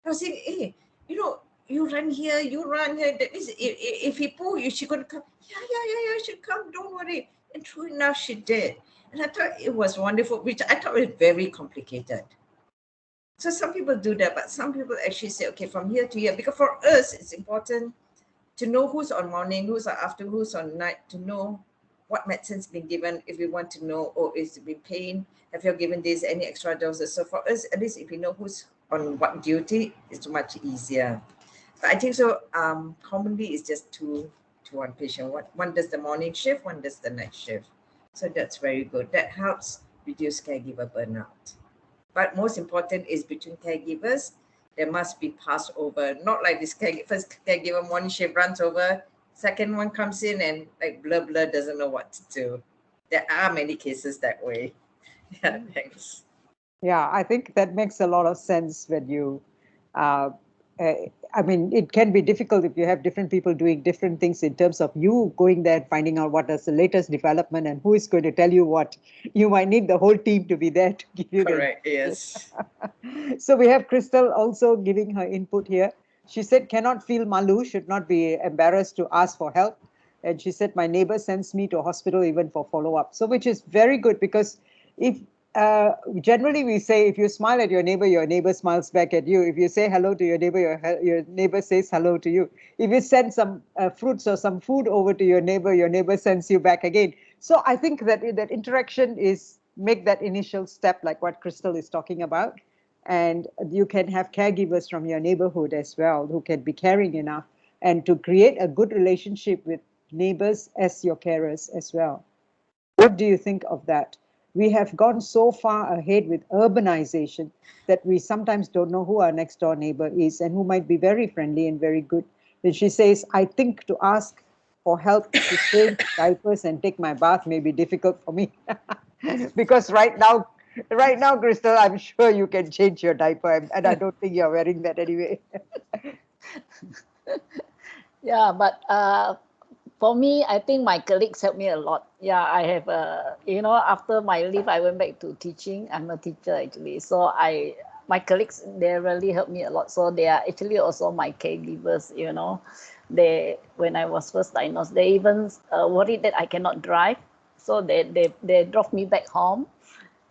I was saying, hey, you run here, you run here. That is, if he pull you, she could come. Yeah, she come. Don't worry. And true enough, she did. And I thought it was wonderful, which I thought was very complicated. So some people do that, but some people actually say, okay, from here to here, because for us, it's important to know who's on morning, who's on afternoon, who's on night, to know what medicine's been given, if we want to know, or is it been pain, have you given this, any extra doses. So for us, at least if we know who's on what duty, it's much easier. But I think so, commonly it's just two to one patient. One does the morning shift, one does the night shift. So that's very good. That helps reduce caregiver burnout. But most important is between caregivers, there must be passover. Not like this first caregiver morning shift runs over, second one comes in and like blah doesn't know what to do. There are many cases that way. Yeah, thanks. Yeah, I think that makes a lot of sense when you, I mean, it can be difficult if you have different people doing different things in terms of you going there and finding out what is the latest development and who is going to tell you what. You might need the whole team to be there to give you Correct, yes. So we have Crystal also giving her input here. She said, cannot feel malu, should not be embarrassed to ask for help. And she said, my neighbor sends me to hospital even for follow-up. So which is very good, because if generally we say if you smile at your neighbor smiles back at you. If you say hello to your neighbor neighbor says hello to you. If you send some fruits or some food over to your neighbor sends you back again. So I think that that interaction is make that initial step, like what Crystal is talking about. And you can have caregivers from your neighborhood as well who can be caring enough and to create a good relationship with neighbors as your carers as well. What do you think of that? We have gone so far ahead with urbanization that we sometimes don't know who our next door neighbor is and who might be very friendly and very good. And she says, I think to ask for help to change diapers and take my bath may be difficult for me. Because right now, Crystal, I'm sure you can change your diaper, and I don't think you're wearing that anyway. Yeah, but for me, I think my colleagues helped me a lot. Yeah, I have, after my leave, I went back to teaching. I'm a teacher actually. So my colleagues, they really helped me a lot. So they are actually also my caregivers, when I was first diagnosed, they even worried that I cannot drive. So they drove me back home,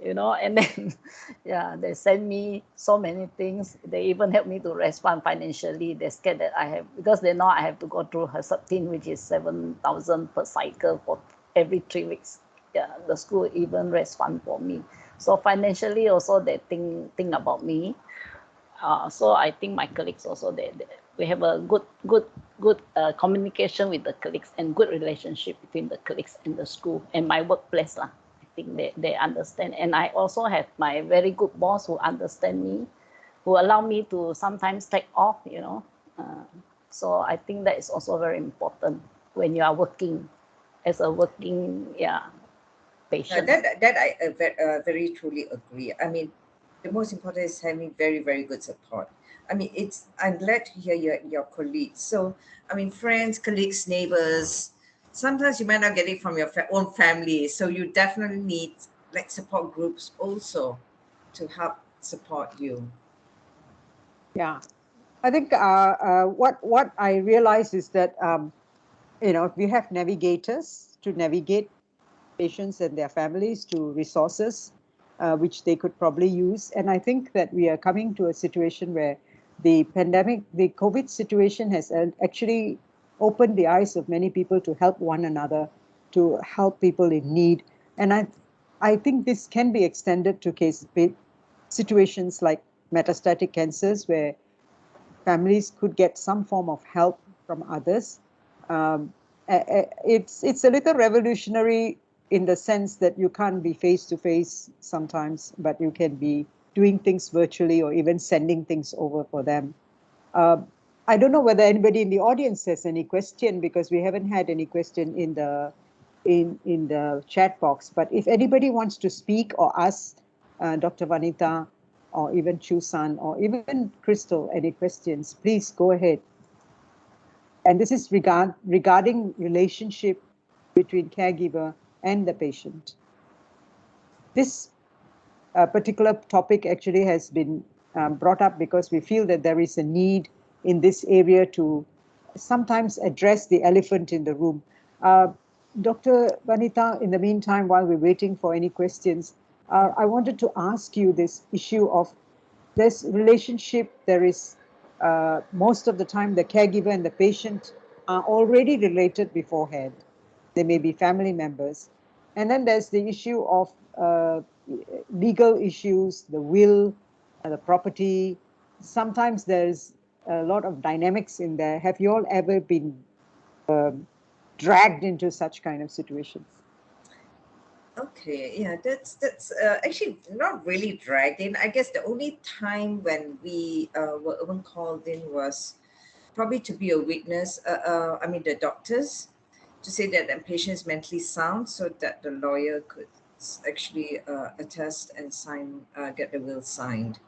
and then, yeah, they send me so many things. They even help me to respond financially. They're scared that because they know I have to go through Herceptin, which is 7,000 per cycle for every 3 weeks. Yeah, the school even respond for me. So financially also they think about me. So I think my colleagues also, we have a good communication with the colleagues and good relationship between the colleagues and the school and my workplace lah. I think they understand, and I also have my very good boss who understand me, who allow me to sometimes take off. So I think that is also very important when you are working as a working patient. That I very truly agree. I mean, the most important is having very, very good support. I mean, I'm glad to hear your colleagues. So, I mean, friends, colleagues, neighbors, sometimes you might not get it from your own family. So you definitely need like support groups also to help support you. Yeah, I think what I realize is that we have navigators to navigate patients and their families to resources which they could probably use. And I think that we are coming to a situation where the COVID situation has actually opened the eyes of many people to help one another, to help people in need. And I think this can be extended to situations like metastatic cancers where families could get some form of help from others. It's a little revolutionary in the sense that you can't be face to face sometimes, but you can be doing things virtually or even sending things over for them. I don't know whether anybody in the audience has any question, because we haven't had any question in the chat box. But if anybody wants to speak or ask Dr. Vanitha or even Chu San or even Crystal any questions, please go ahead. And this is regarding relationship between caregiver and the patient. This particular topic actually has been brought up because we feel that there is a need in this area to sometimes address the elephant in the room. Dr. Vanitha, in the meantime, while we're waiting for any questions, I wanted to ask you this issue of this relationship. There is most of the time the caregiver and the patient are already related beforehand. They may be family members. And then there's the issue of legal issues, the will, the property. Sometimes there's a lot of dynamics in there. Have you all ever been dragged into such kind of situations? Okay, yeah, that's actually not really dragged in. I guess the only time when we were even called in was probably to be a witness. I mean, the doctors, to say that the patient is mentally sound, so that the lawyer could actually attest and sign, get the will signed.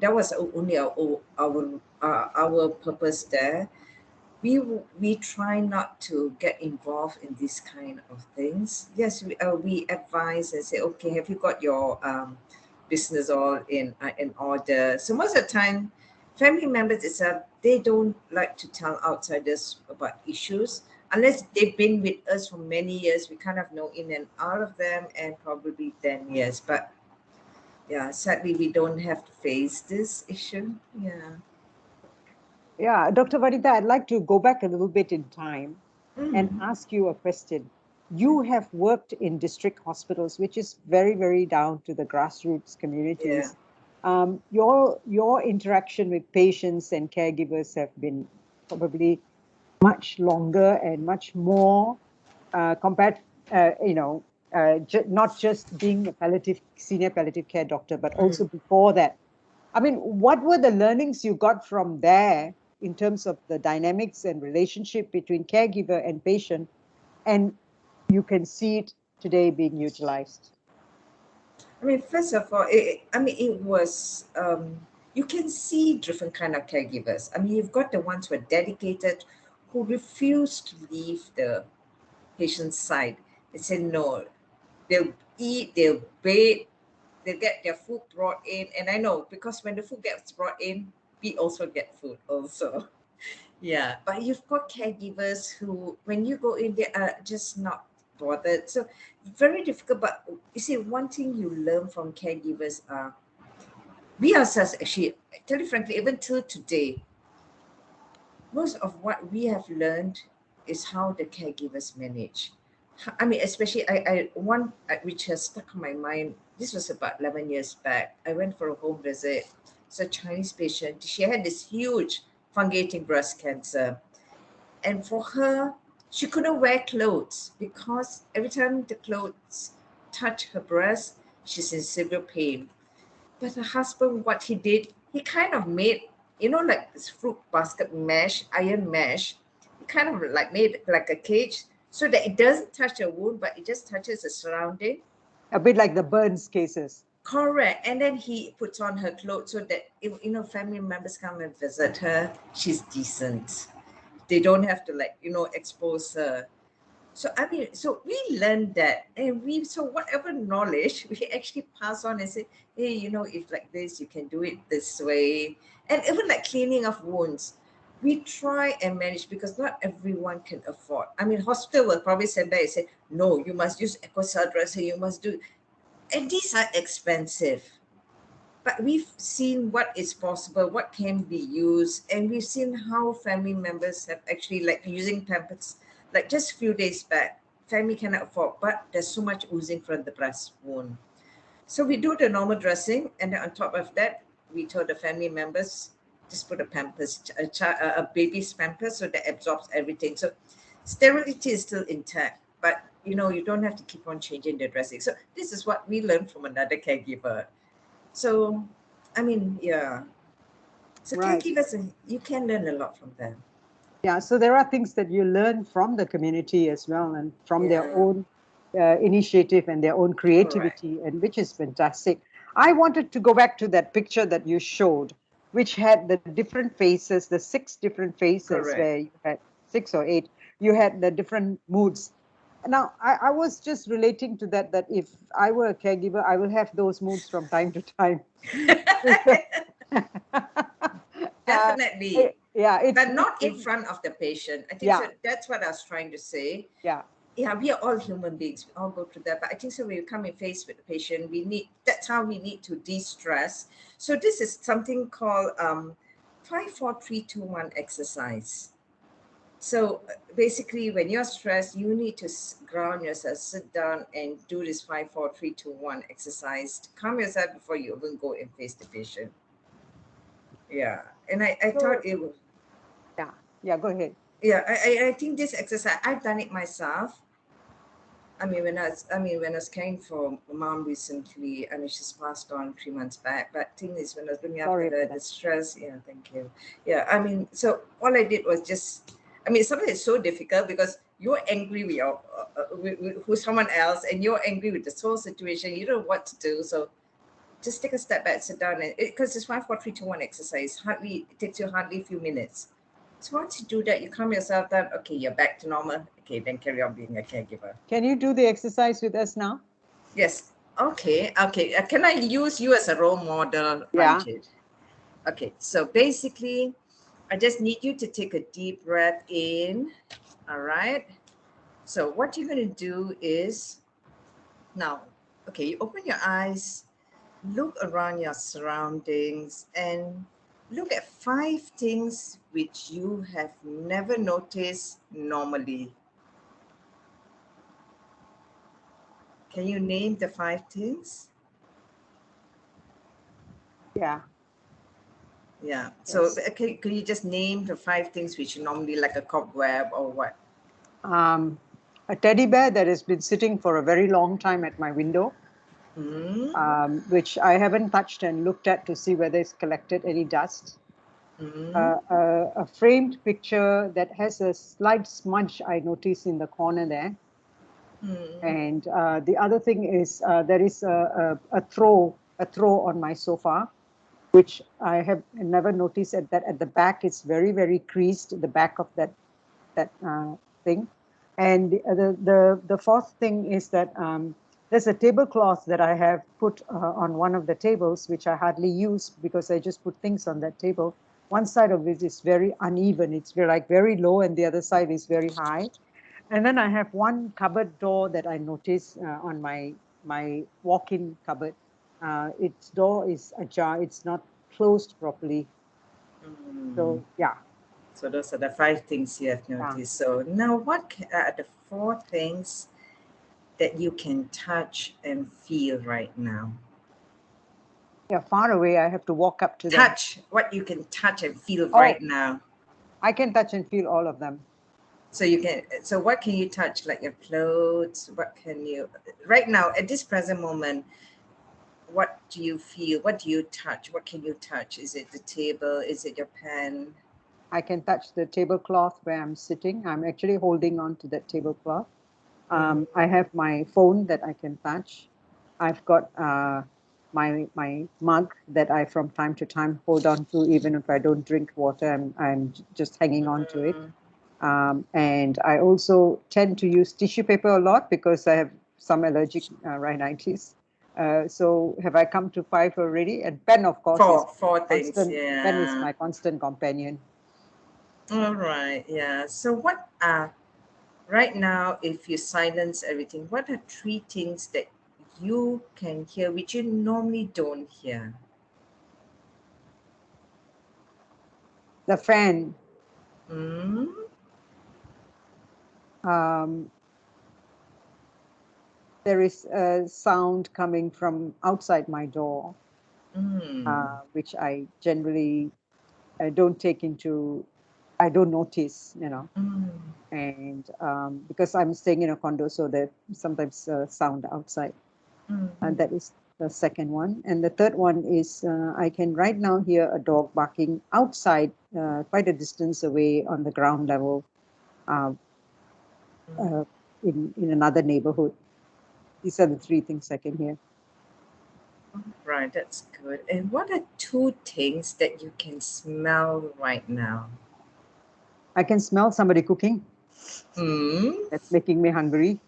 That was only our purpose there. We try not to get involved in this kind of things. Yes, we advise and say, okay, have you got your business all in order? So most of the time, family members itself, they don't like to tell outsiders about issues unless they've been with us for many years. We kind of know in and out of them, and probably 10 years. But yeah, sadly, we don't have to face this issue. Yeah. Yeah, Dr. Vanitha, I'd like to go back a little bit in time and ask you a question. You have worked in district hospitals, which is very, very down to the grassroots communities. Yeah. Your interaction with patients and caregivers have been probably much longer and much more compared, not just being a senior palliative care doctor, but also before that. I mean, what were the learnings you got from there in terms of the dynamics and relationship between caregiver and patient, and you can see it today being utilized? I mean, first of all, it was, you can see different kind of caregivers. I mean, you've got the ones who are dedicated, who refuse to leave the patient's side. They say no, they'll eat, they'll bathe, they'll get their food brought in. And I know, because when the food gets brought in, we also get food also. Yeah, but you've got caregivers who, when you go in, they are just not bothered. So very difficult. But you see, one thing you learn from caregivers are, we ourselves actually, tell you frankly, even till today, most of what we have learned is how the caregivers manage. I mean, especially one which has stuck in my mind. This was about 11 years back. I went for a home visit. It's a Chinese patient. She had this huge fungating breast cancer. And for her, she couldn't wear clothes because every time the clothes touch her breast, she's in severe pain. But her husband, what he did, he kind of made, like this fruit basket mesh, iron mesh. He kind of like made like a cage so that it doesn't touch her wound, but it just touches the surrounding. A bit like the burns cases. Correct. And then he puts on her clothes so that, if, family members come and visit her, she's decent. They don't have to expose her. So I mean, so we learned that, and so whatever knowledge we actually pass on and say, hey, if like this, you can do it this way. And even like cleaning of wounds, we try and manage, because not everyone can afford. I mean, hospital will probably send back and say, no, you must use EcoCell dressing, you must do, and these are expensive. But we've seen what is possible, what can be used, and we've seen how family members have actually like using Pampers. Like just a few days back, family cannot afford, but there's so much oozing from the breast wound. So we do the normal dressing, and then on top of that, we told the family members, just put a pampers, a baby's pampers, so that absorbs everything. So sterility is still intact, but you know, you don't have to keep on changing the dressing. So this is what we learned from another caregiver. So, I mean, yeah. So Right. caregivers, you can learn a lot from them. Yeah, so there are things that you learn from the community as well, and from their Yeah. own initiative and their own creativity, and which is fantastic. I wanted to go back to that picture that you showed, which had the different faces, the 6 different faces, Correct. where you had 6 or 8, you had the different moods. Now, I was just relating to that, that if I were a caregiver, I will have those moods from time to time. Definitely. Yeah, it's But not in front of the patient. I think yeah, so. That's what I was trying to say. yeah. Yeah, we are all human beings. We all go through that. But I think so when you come in face with the patient, that's how we need to de-stress. So this is something called 5-4-3-2-1 exercise. So basically, when you're stressed, you need to ground yourself, sit down and do this 5-4-3-2-1 exercise to calm yourself before you even go and face the patient. Yeah. And I thought it was, Yeah, go ahead. yeah, I think this exercise, I've done it myself. I mean, when I was caring for mom recently, I mean, she's passed on 3 months back. But thing is, when I was looking after her, the stress, yeah, thank you. Yeah, I mean, so all I did was just, I mean, sometimes it's so difficult because you're angry with your, with someone else, and you're angry with the whole situation. You don't know what to do. So just take a step back, sit down, and because it's 5-4-3-2-1 exercise, it takes you hardly a few minutes. So once you do that, you calm yourself down. Okay, you're back to normal. Okay, then carry on being a caregiver. Can you do the exercise with us now? Yes. Okay. Okay. Can I use you as a role model, Yeah. Ranjit? Okay. So basically, I just need you to take a deep breath in. All right. So what you're going to do is now, okay, you open your eyes, look around your surroundings, and look at 5 things which you have never noticed normally. Can you name the 5 things? Yeah. Yeah. So can you just name the 5 things which you normally, like a cobweb or what? A teddy bear that has been sitting for a very long time at my window, which I haven't touched and looked at to see whether it's collected any dust. A framed picture that has a slight smudge I noticed in the corner there. And the other thing is there is a throw on my sofa, which I have never noticed at the back. It's very, very creased, the back of that thing. And the fourth thing is that there's a tablecloth that I have put on one of the tables, which I hardly use because I just put things on that table. One side of it is very uneven. It's very low, and the other side is very high. And then I have one cupboard door that I noticed on my walk-in cupboard. Its door is ajar. It's not closed properly. So yeah. So those are the 5 things you have noticed. So now, what are the 4 things that you can touch and feel right now? Yeah, far away. I have to walk up to them. Touch, what you can touch and feel right now. I can touch and feel all of them. So you can. So what can you touch? Like your clothes. What can you right now at this present moment? What do you feel? What do you touch? What can you touch? Is it the table? Is it your pen? I can touch the tablecloth where I'm sitting. I'm actually holding on to that tablecloth. I have my phone that I can touch. I've got my mug that I from time to time hold on to, even if I don't drink water. I'm just hanging on to it. And I also tend to use tissue paper a lot because I have some allergic rhinitis. So have I come to 5 already? And pen, of course, four things. Yeah. Pen is my constant companion. All right. Yeah. So what are right now, if you silence everything, what are 3 things that you can hear which you normally don't hear? The fan. There is a sound coming from outside my door. which I generally don't notice, and because I'm staying in a condo, so there's sometimes sound outside. And that is the second one. And the third one is I can right now hear a dog barking outside, quite a distance away on the ground level, in another neighborhood. These are the three things I can hear. Right, that's good. And what are two things that you can smell right now? I can smell somebody cooking. That's making me hungry.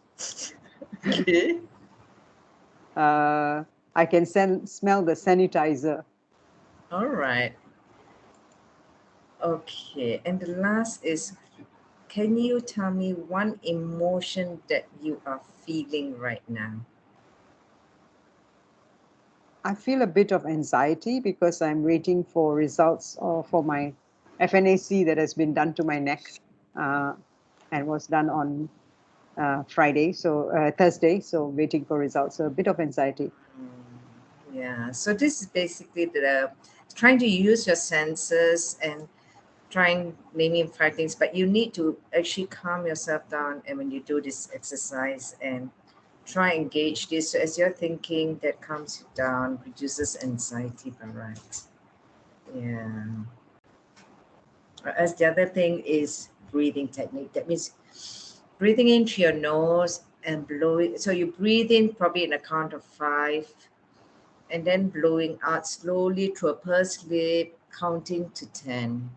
Okay. I can smell the sanitizer. All right. Okay. And the last is, can you tell me one emotion that you are feeling right now? I feel a bit of anxiety because I'm waiting for results for my FNAC that has been done to my neck and was done on Thursday. So waiting for results. So a bit of anxiety. Yeah. So this is basically trying to use your senses and trying naming 5 things, but you need to actually calm yourself down. And when you do this exercise and try engage this, so as you're thinking, that calms you down, reduces anxiety, right? Yeah. As the other thing is breathing technique. That means breathing in through your nose and blowing. So you breathe in probably in a count of 5, and then blowing out slowly through a pursed lip, counting to 10.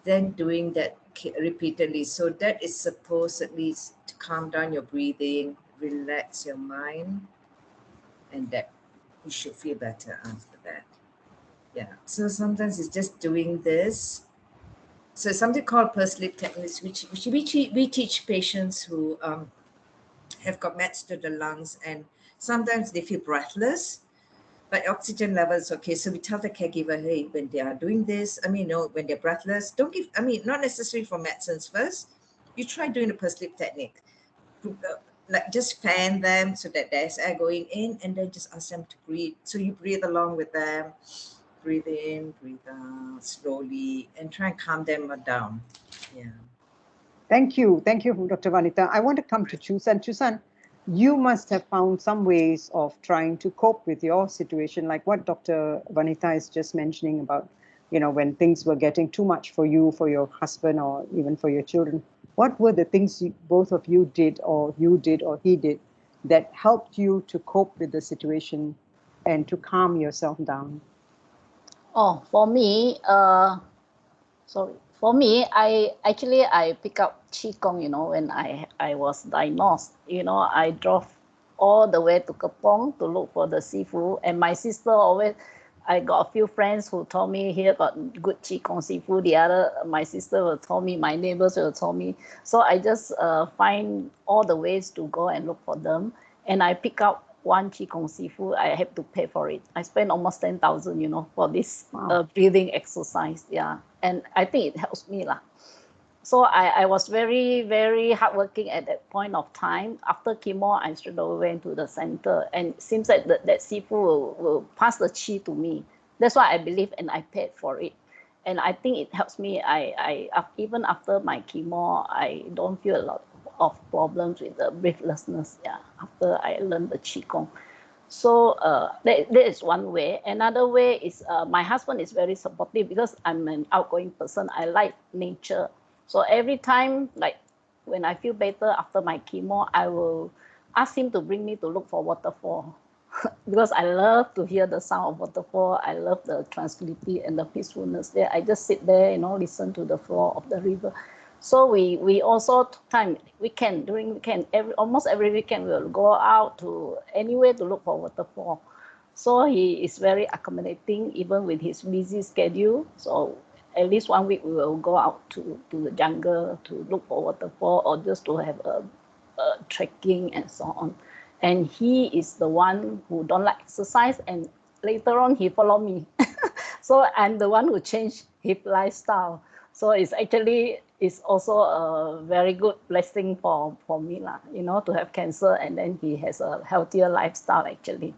Then doing that repeatedly. So that is supposedly to calm down your breathing, relax your mind, and that you should feel better after that. Yeah. So sometimes it's just doing this. So something called pursed lip techniques, which we teach patients who have got meds to the lungs, and sometimes they feel breathless, but oxygen level is okay. So we tell the caregiver, hey, when they are doing this, when they're breathless, don't give, not necessarily for medicines first. You try doing the pursed lip technique. Like just fan them so that there's air going in, and then just ask them to breathe. So you breathe along with them, breathe in, breathe out slowly, and try and calm them down. Yeah. Thank you, Dr. Vanitha. I want to come to Chu San. Chu San, you must have found some ways of trying to cope with your situation, like what Dr. Vanitha is just mentioning about, when things were getting too much for you, for your husband, or even for your children. What were the things both of you did, or he did, that helped you to cope with the situation and to calm yourself down? Oh, for me, I pick up Qigong, when I was diagnosed. I drove all the way to Kepong to look for the Sifu. And my sister I got a few friends who told me here got good Qigong Sifu. My sister will tell me, my neighbors will tell me. So I just find all the ways to go and look for them. And I pick up one Qigong Sifu. I have to pay for it. I spent almost 10,000, for this breathing exercise. Yeah. And I think it helps me lah. So I was very, very hardworking at that point of time. After chemo, I straight away went to the center, and it seems that that Sifu will pass the chi to me. That's why I believe, and I paid for it. And I think it helps me. I even after my chemo, I don't feel a lot of problems with the breathlessness. Yeah, after I learned the Qigong. So that is one way. Another way is my husband is very supportive because I'm an outgoing person. I like nature. So every time, like when I feel better after my chemo, I will ask him to bring me to look for waterfall because I love to hear the sound of waterfall. I love the tranquility and the peacefulness there. I just sit there, listen to the flow of the river. So we also took time during weekend, almost every weekend we'll go out to anywhere to look for waterfall. So he is very accommodating even with his busy schedule. So at least 1 week we will go out to the jungle to look for waterfall or just to have a trekking and so on. And he is the one who don't like exercise, and later on he follow me. So I'm the one who changed his lifestyle. So it's also a very good blessing for me lah, to have cancer, and then he has a healthier lifestyle actually.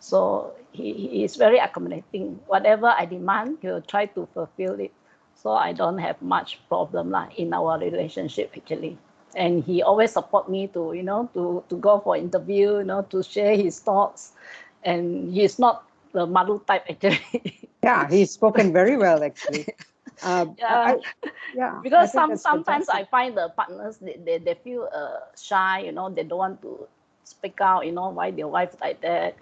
So he is very accommodating. Whatever I demand, he will try to fulfill it. So I don't have much problem in our relationship actually. And he always support me to, to go for interview, to share his thoughts. And he's not the malu type actually. Yeah, he's spoken very well actually. Yeah. Because sometimes fantastic. I find the partners they feel shy, they don't want to speak out, why their wife like that,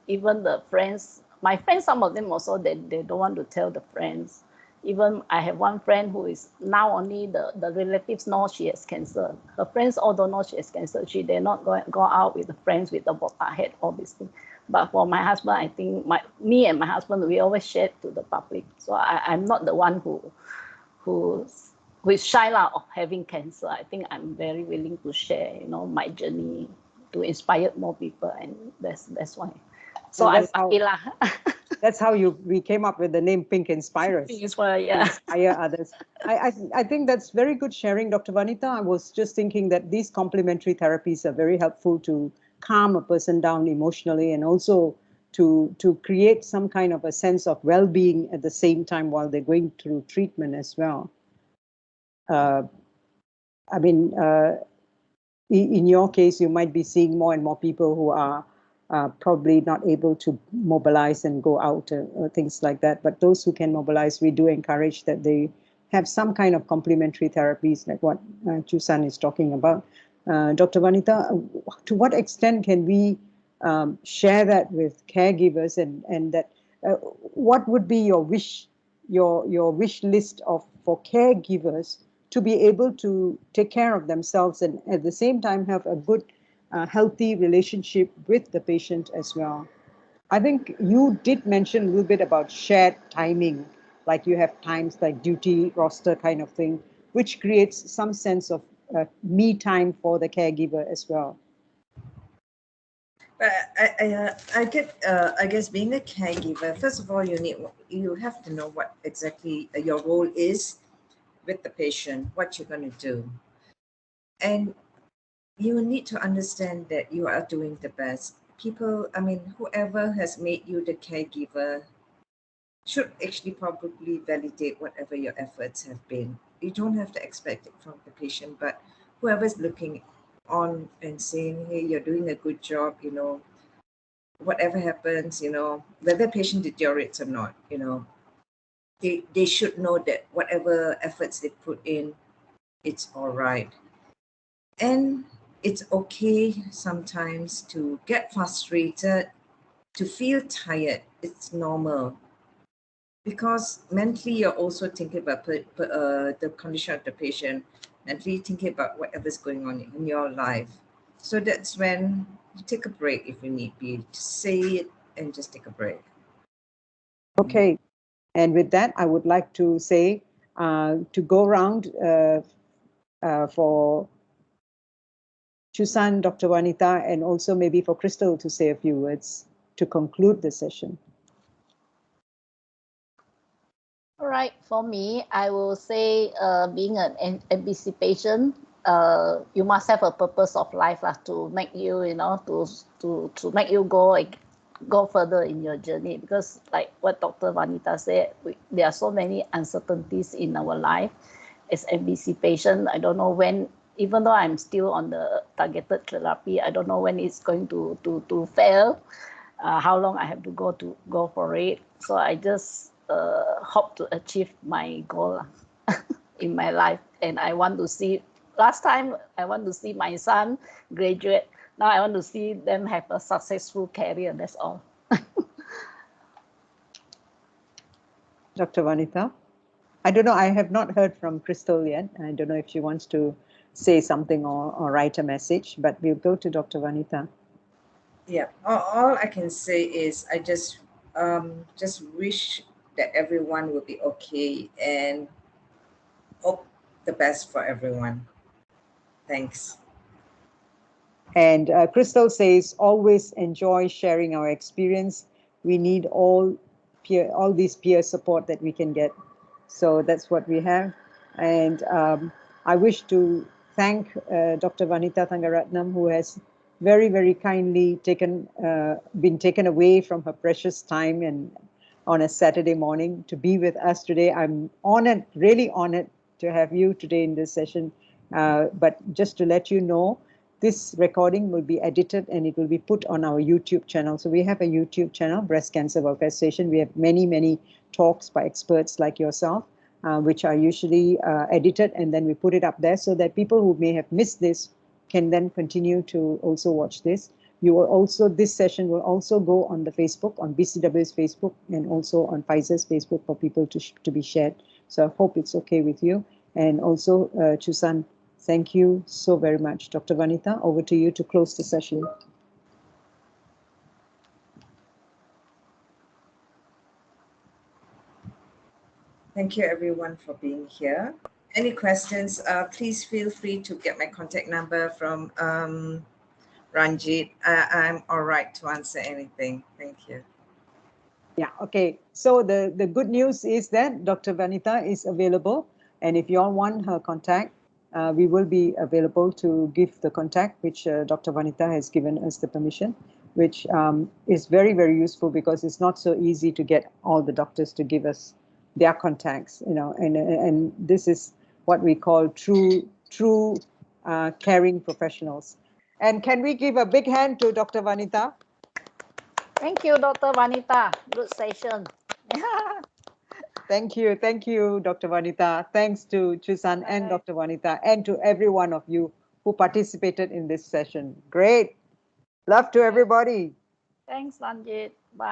even the friends, my friends, some of them also they don't want to tell the friends. Even I have one friend who is now only the relatives know she has cancer. Her friends all don't know she has cancer. She dare not go out with the friends with the botak head, obviously. But for my husband, I think me and my husband, we always share to the public. So I'm not the one who is shy of having cancer. I think I'm very willing to share, my journey to inspire more people, and that's why. So I'm lucky lah. That's how we came up with the name Pink Inspirers. Pink Inspire, yeah. Inspire others. I think that's very good sharing, Dr. Vanitha. I was just thinking that these complementary therapies are very helpful to calm a person down emotionally, and also to create some kind of a sense of well-being at the same time while they're going through treatment as well. In your case, you might be seeing more and more people who are probably not able to mobilize and go out or things like that. But those who can mobilize, we do encourage that they have some kind of complementary therapies like what Chu San is talking about. Dr. Vanitha, to what extent can we share that with caregivers, and that what would be your wish list for caregivers to be able to take care of themselves and at the same time have a good healthy relationship with the patient as well? I think you did mention a little bit about shared timing, like you have times like duty roster kind of thing, which creates some sense of me time for the caregiver as well. But I guess being a caregiver, first of all, you have to know what exactly your role is with the patient, what you're going to do. And you need to understand that you are doing the best. Whoever has made you the caregiver should actually probably validate whatever your efforts have been. You don't have to expect it from the patient, but whoever's looking on and saying, hey, you're doing a good job, whatever happens, whether the patient deteriorates or not, they should know that whatever efforts they put in, it's all right. And it's okay sometimes to get frustrated, to feel tired. It's normal. Because mentally, you're also thinking about the condition of the patient, mentally thinking about whatever's going on in your life. So that's when you take a break if you need be. Just say it and just take a break. Okay. And with that, I would like to say to go around for Chu San, Dr. Vanitha, and also maybe for Crystal to say a few words to conclude the session. All right, for me, I will say being an MBC patient, you must have a purpose of life to make you, to make you go further in your journey. Because like what Dr. Vanitha said, there are so many uncertainties in our life. As MBC patient, I don't know when, even though I'm still on the targeted therapy, I don't know when it's going to fail, how long I have to go for it. So I just hope to achieve my goal in my life. And I want to see, last time I want to see my son graduate. Now I want to see them have a successful career. That's all. Dr. Vanitha? I don't know, I have not heard from Crystal yet. I don't know if she wants to say something or write a message, but we'll go to Dr. Vanitha. Yeah, all I can say is I just wish that everyone will be okay and hope the best for everyone. Thanks. And Crystal says, always enjoy sharing our experience. We need all these peer support that we can get. So that's what we have. And I wish to thank Dr. Vanitha Thangaratnam, who has very, very kindly been taken away from her precious time and on a Saturday morning to be with us today. I'm honored, really honored to have you today in this session. But just to let you know, this recording will be edited and it will be put on our YouTube channel. So we have a YouTube channel, Breast Cancer Welfare Station. We have many, many talks by experts like yourself, which are usually edited, and then we put it up there so that people who may have missed this can then continue to also watch this. You will also, this session will also go on the Facebook, on BCW's Facebook, and also on Pfizer's Facebook for people to be shared. So I hope it's okay with you. And also, Chu San, thank you so very much. Dr. Vanitha, over to you to close the session. Thank you everyone for being here. Any questions, please feel free to get my contact number from Ranjit. I'm all right to answer anything. Thank you. Yeah, okay. So the good news is that Dr. Vanitha is available. And if you all want her contact, we will be available to give the contact, which Dr. Vanitha has given us the permission, which is very, very useful because it's not so easy to get all the doctors to give us their contacts, you know, and this is what we call true caring professionals. And can we give a big hand to Dr. Vanitha? Thank you, Dr. Vanitha. Good session. Thank you, Dr. Vanitha. Thanks to Chu San and Dr. Vanitha, and to every one of you who participated in this session. Great. Love to everybody. Thanks, Ranjit. Bye.